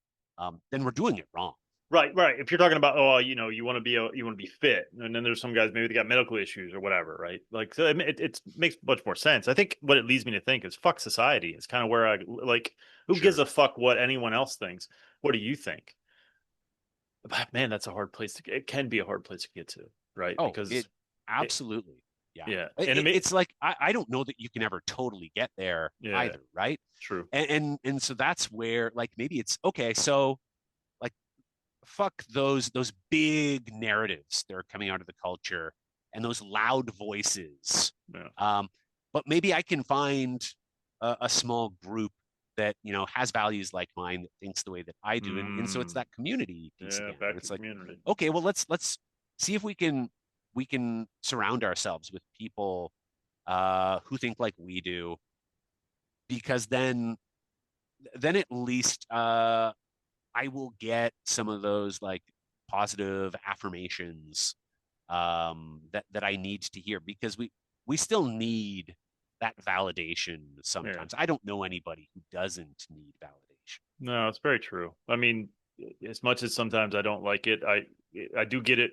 then we're doing it wrong. Right, right. If you're talking about, oh, you want to be you want to be fit, and then there's some guys maybe they got medical issues or whatever, right? Like, so it makes much more sense. I think what it leads me to think is fuck society. It's kind of where I like, who gives Sure. a fuck what anyone else thinks? What do you think? But man, that's a hard place to. It can be a hard place to get to, right? Oh, it Because it, absolutely. Yeah. yeah, and It's like I don't know that you can ever totally get there yeah, either, right? true, And so that's where like maybe it's okay. So like fuck those big narratives that are coming out of the culture and those loud voices. yeah, Um, but maybe I can find a small group that has values like mine, that thinks the way that I do, and so it's mm, that community piece yeah. again, where Back to it's like, community. okay, well let's see if we can surround ourselves with people who think like we do, because then at least I will get some of those like positive affirmations that I need to hear, because we still need that validation Yeah, sometimes. I don't know anybody who doesn't need validation. no, it's very true. I mean, as much as sometimes I don't like it, I do get it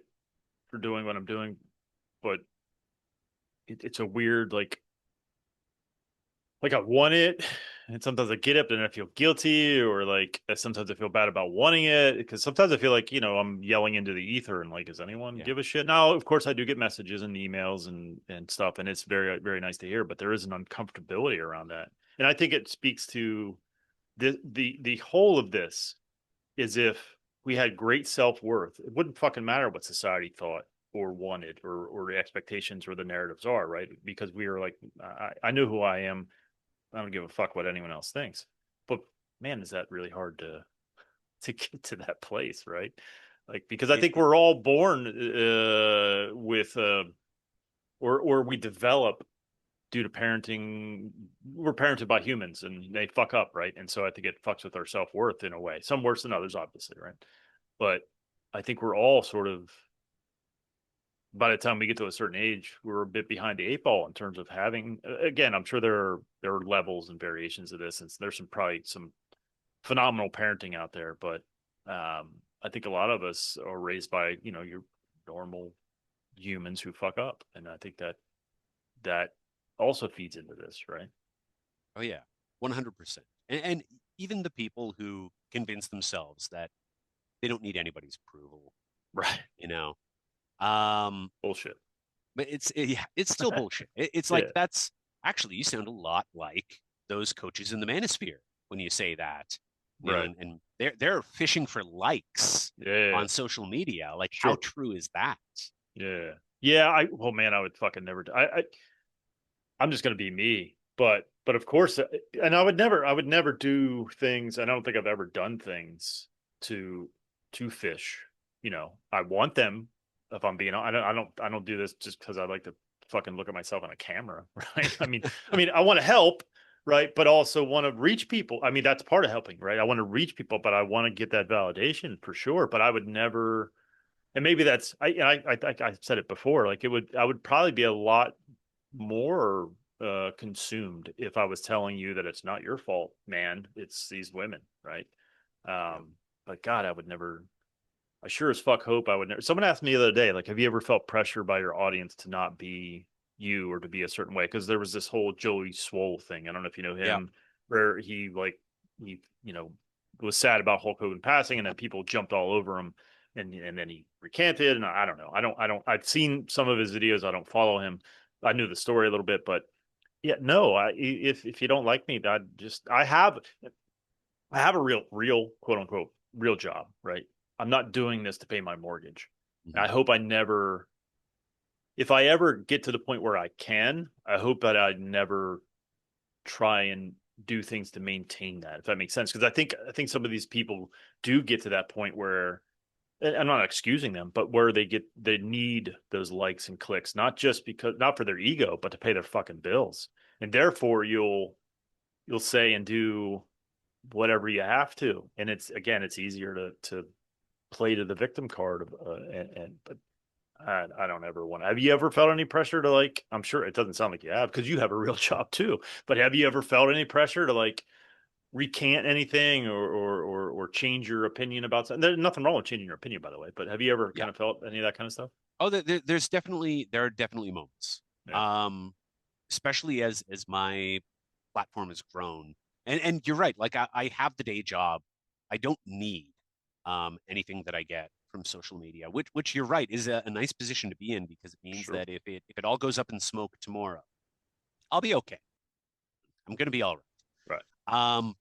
for doing what I'm doing, but it's a weird like I want it, and sometimes I get it, and I feel guilty, or like sometimes I feel bad about wanting it because sometimes I feel like I'm yelling into the ether and like, does anyone Yeah. give a shit? Now, of course, I do get messages and emails and stuff, and it's very very nice to hear, but there is an uncomfortability around that, and I think it speaks to the whole of this is if we had great self worth, it wouldn't fucking matter what society thought or wanted or the expectations or the narratives are, right? Because we are like, I know who I am. I don't give a fuck what anyone else thinks. But man, is that really hard to get to that place, right? Like because I think It we're all born with or we develop due to parenting. We're parented by humans and they fuck up, right? And so I think it fucks with our self worth in a way. Some worse than others, obviously, right? But I think we're all sort of by the time we get to a certain age, we're a bit behind the eight ball in terms of having. Again, I'm sure there are levels and variations of this, and there's probably some phenomenal parenting out there, but I think a lot of us are raised by your normal humans who fuck up, and I think that also feeds into this, right? oh yeah, 100%. And even the people who convince themselves that they don't need anybody's approval, Right. you know. Um, Bullshit. but yeah, it's still bullshit. It's like Yeah. that's actually, you sound a lot like those coaches in the Manosphere when you say that, Right. and they're fishing for likes Yeah. on social media. Like, how Sure. true is that? Yeah. Yeah. Well, man, I would fucking never. I'm just gonna be me. But of course, and I would never do things. And I don't think I've ever done things to to fish. I want them. If I'm being, I don't do this just because I like to fucking look at myself on a camera, right? I mean, I want to help, right? But also want to reach people. I mean, that's part of helping, right? I want to reach people, but I want to get that validation for sure. But I would never, and maybe that's I said it before. Like I would probably be a lot more consumed if I was telling you that it's not your fault, man. It's these women, right? Yeah. But God, I would never. I sure as fuck hope I would never. Someone asked me the other day, like, have you ever felt pressure by your audience to not be you or to be a certain way? Because there was this whole Joey Swole thing. I don't know if you know Yeah. him, where he was sad about Hulk Hogan passing, and then people jumped all over him, and then he recanted. And I don't know. I don't. I've seen some of his videos. I don't follow him. I knew the story a little bit, but yeah, no. If you don't like me, I have a real quote unquote real job, right? I'm not doing this to pay my mortgage. And Mhm. I hope if I ever get to the point where I can, I hope that I never try and do things to maintain that, if that makes sense. Because I think some of these people do get to that point where I'm not excusing them, but where they need those likes and clicks, not just because, not for their ego, but to pay their fucking bills. And therefore you'll say and do whatever you have to. And it's easier to play to the victim card but I don't ever want to. Have you ever felt any pressure to like, I'm sure it doesn't sound like you have because you have a real job too, but have you ever felt any pressure to like recant anything or change your opinion about something? There's nothing wrong with changing your opinion, by the way, but have you ever Yeah. kind of felt any of that kind of stuff? Oh, there are definitely moments. Yeah, Um, Especially as my platform has grown. And you're right, like I have the day job. I don't need anything that I get from social media, which you're right is a nice position to be in because it means sure. that if it all goes up in smoke tomorrow, I'll be okay. I'm gonna be all Right. right.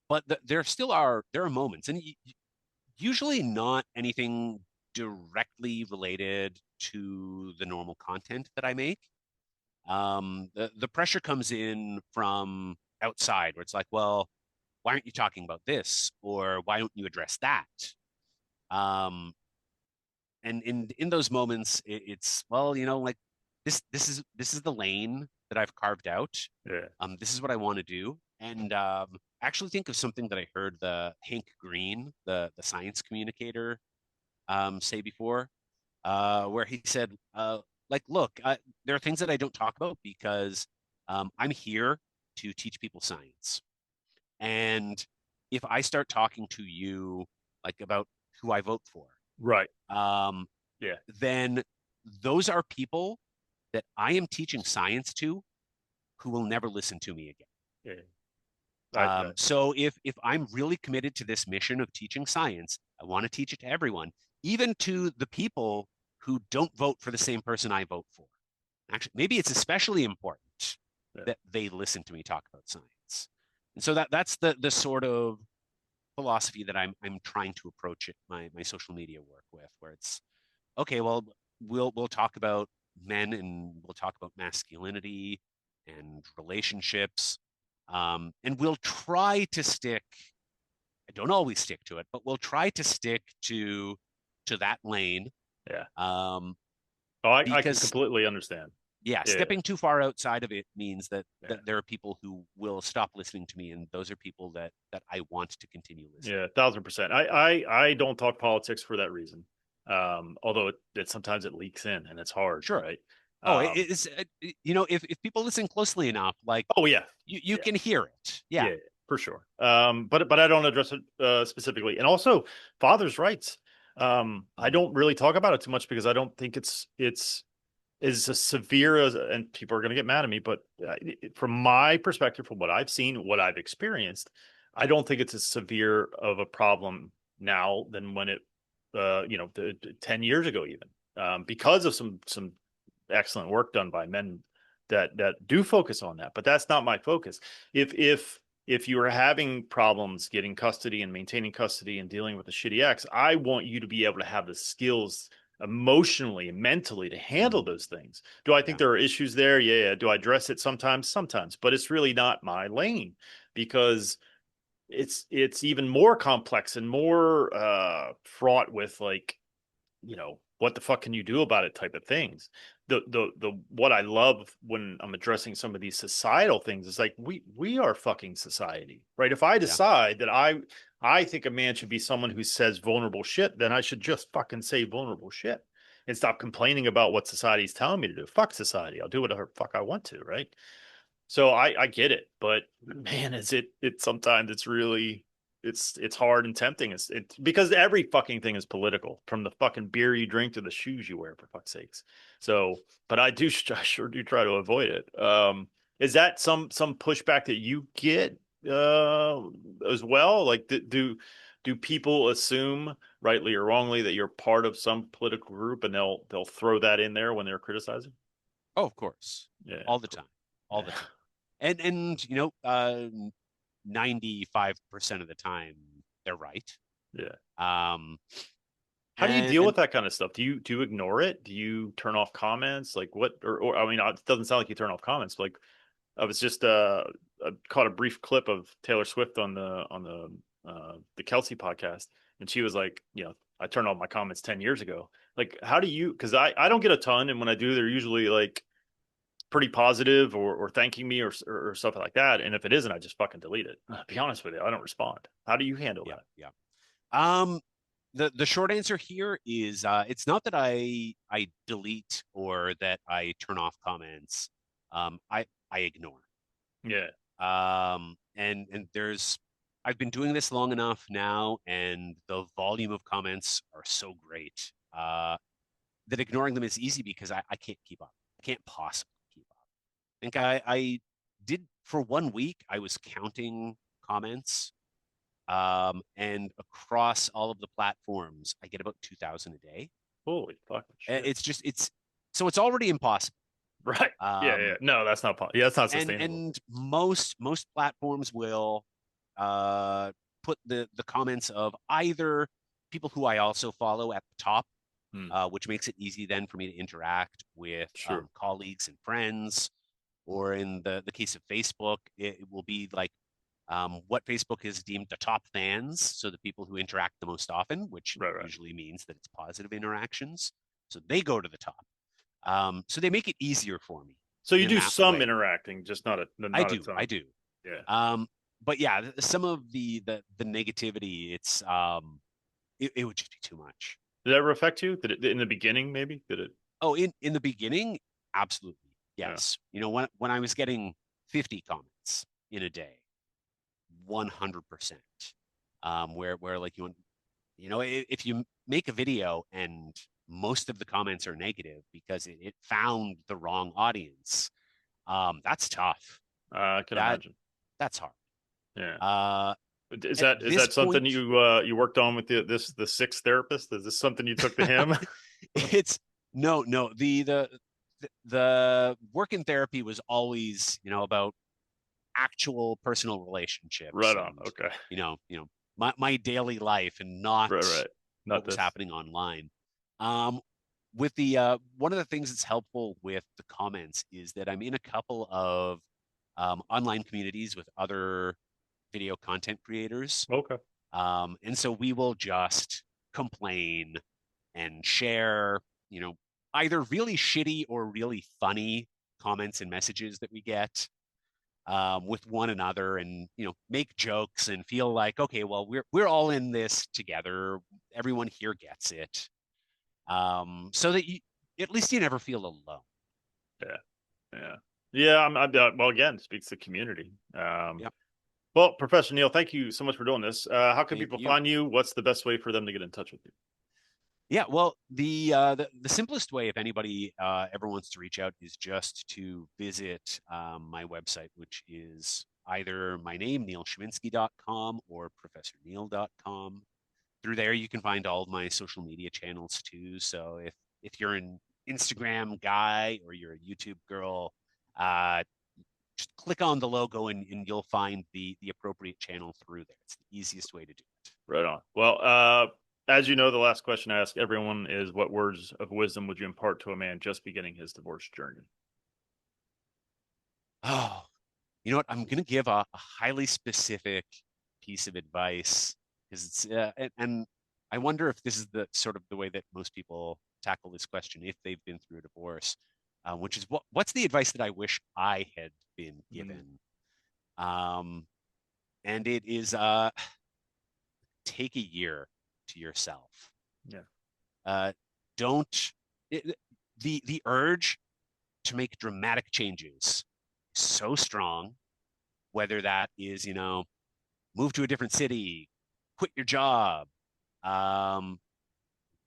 But there are moments, and usually not anything directly related to the normal content that I make. The pressure comes in from outside, where it's like, well, why aren't you talking about this, or why don't you address that? Um, and in those moments, it's well, like this is the lane that I've carved out. Yeah. This is what I want to do, and actually think of something that I heard the Hank Green, the science communicator, say before, where he said, like, look, there are things that I don't talk about because I'm here to teach people science. And if I start talking to you like about who I vote for, Right. um, Yeah. then those are people that I am teaching science to who will never listen to me again. Yeah. I, So if I'm really committed to this mission of teaching science, I want to teach it to everyone, even to the people who don't vote for the same person I vote for. Actually, maybe it's especially important yeah. that they listen to me talk about science. And so that's the sort of philosophy that I'm trying to approach it my social media work with, where it's okay, well, we'll talk about men and we'll talk about masculinity and relationships. And we'll try to stick, I don't always stick to it, but we'll try to stick to that lane. Yeah. Um, Oh, I can because completely understand. yeah, Yeah. stepping too far outside of it means Yeah. that there are people who will stop listening to me, and those are people that I want to continue listening. Yeah, 1,000%. I don't talk politics for that reason. Although it sometimes it leaks in and it's hard, Sure. right? Oh, Um, if people listen closely enough, like oh yeah, you yeah, can hear it. Yeah. yeah, for sure. But I don't address it specifically. And also fathers' rights. I Mm, don't really talk about it too much because I don't think it's is as severe as, and people are going to get mad at me, but from my perspective, from what I've seen, what I've experienced, I don't think it's as severe of a problem now than when 10 years ago, even, because of some excellent work done by men that do focus on that. But that's not my focus. If you are having problems getting custody and maintaining custody and dealing with a shitty ex, I want you to be able to have the skills emotionally and mentally to handle mm, those things. Do I think yeah. there are issues there? Yeah. Do I address it sometimes? Sometimes, but it's really not my lane because it's even more complex and more fraught with like, what the fuck can you do about it type of things. The what I love when I'm addressing some of these societal things is like we are fucking society, right? If I Yeah. decide that I think a man should be someone who says vulnerable shit, then I should just fucking say vulnerable shit and stop complaining about what society's telling me to do. Fuck society. I'll do whatever fuck I want to, right? So I get it, but man, is it sometimes it's really it's hard and tempting. It's because every fucking thing is political, from the fucking beer you drink to the shoes you wear, for fuck's sakes. So, but I sure do try to avoid it. Is that some pushback that you get as well? Like do people assume, rightly or wrongly, that you're part of some political group and they'll throw that in there when they're criticizing? Oh, of course. Yeah, All the cool. time. All the Yeah, time. And 95% of the time they're right. yeah. Um, How do you deal and with that kind of stuff? Do you ignore it? Do you turn off comments? Like what? Or I mean, it doesn't sound like you turn off comments. But like I was just I caught a brief clip of Taylor Swift on the Kelsey podcast, and she was like, I turned off my comments 10 years ago. Like, how do you, because I don't get a ton. And when I do, they're usually like pretty positive or thanking me or stuff like that. And if it isn't, I just fucking delete it. I'll be honest with you, I don't respond. How do you handle Yeah, that? yeah. Um, the short answer here is it's not that I delete or that I turn off comments. I ignore. Yeah. And there's I've been doing this long enough now, and the volume of comments are so great that ignoring them is easy because I can't keep up. I can't possibly keep up. I think I did for 1 week. I was counting comments, and across all of the platforms, I get about 2,000 a day. Holy fucking shit. It's already impossible. Right. Yeah. Yeah. Um, No, that's not, yeah, that's not and sustainable. and most platforms will uh, put the comments of either people who I also follow at the top, Hmm. which makes it easy then for me to interact with Sure. colleagues and friends. Or in the case of Facebook, it will be like what Facebook has deemed the top fans, so the people who interact the most often, which Right. Right. usually means that it's positive interactions. So they go to the top. So they make it easier for me So you in do that some way. interacting, just not I not a do, I ton. do. Yeah. But yeah, some of the negativity, it would just be too much. Did that ever affect you? Did it in the beginning? Maybe did it? Oh, in the beginning, absolutely. Yeah. Yes. When I was getting 50 comments in a day, 100%. Where like if you make a video and most of the comments are negative because it found the wrong audience, that's tough. I can That imagine. that's hard. Yeah. Uh, Is at this that something point, you worked on with the sixth therapist? Is this something you took to him? it's no. The work in therapy was always, about actual personal relationships Right on. and Okay. my daily life, and not Right. Right. what Not was this. happening online. Um, with the one of the things that's helpful with the comments is that I'm in a couple of online communities with other video content creators. Okay. And so we will just complain and share, either really shitty or really funny comments and messages that we get with one another, and make jokes and feel like, okay, well, we're all in this together. Everyone here gets it, so that at least you never feel alone. Yeah. Yeah. Yeah. Well, again, speaks to community. Yep. Well, Professor Neil, thank you so much for doing this. How can Thank people you. find you? What's the best way for them to get in touch with you? Yeah, well, the simplest way, if anybody ever wants to reach out, is just to visit my website, which is either my name, neilshyminsky.com, or professorneil.com. Through there, you can find all of my social media channels too. So if you're an Instagram guy or you're a YouTube girl, uh, just click on the logo, and you'll find the appropriate channel through there. It's the easiest way to do it. Right on. Well, as you know, the last question I ask everyone is, what words of wisdom would you impart to a man just beginning his divorce journey? Oh, you know what? I'm going to give a highly specific piece of advice because and I wonder if this is the sort of the way that most people tackle this question if they've been through a divorce, which is what's the advice that I wish I had been Mm, given? Um, and it is take a year to yourself. yeah. Uh, don't it, the urge to make dramatic changes is so strong, whether that is, move to a different city, quit your job, um,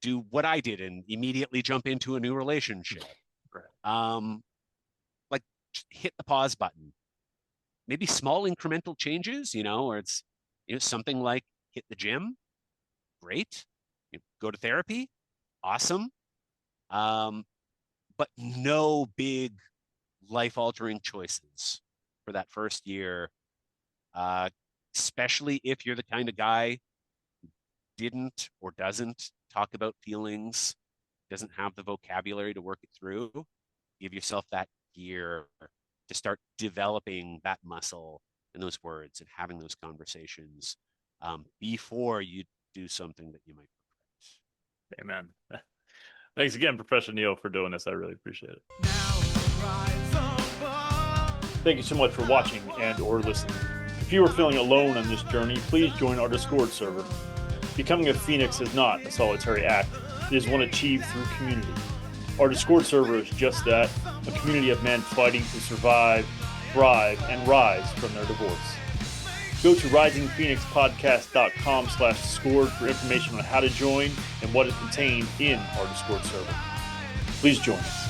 do what I did and immediately jump into a new relationship. Right. Um, like hit the pause button. Maybe small incremental changes, or it's something like hit the gym, great. Go to therapy, awesome. Um, but no big life altering choices for that first year, uh, especially if you're the kind of guy didn't or doesn't talk about feelings, doesn't have the vocabulary to work it through. Give yourself that year to start developing that muscle and those words and having those conversations before you do something that you might regret. Amen. Thanks again, Professor Neil, for doing this. I really appreciate it. Thank you so much for watching and or listening. If you are feeling alone on this journey, please join our Discord server. Becoming a Phoenix is not a solitary act. It is one achieved through community. Our Discord server is just that, a community of men fighting to survive, thrive, and rise from their divorce. Go to risingphoenixpodcast.com/Discord for information on how to join and what is contained in our Discord server. Please join us.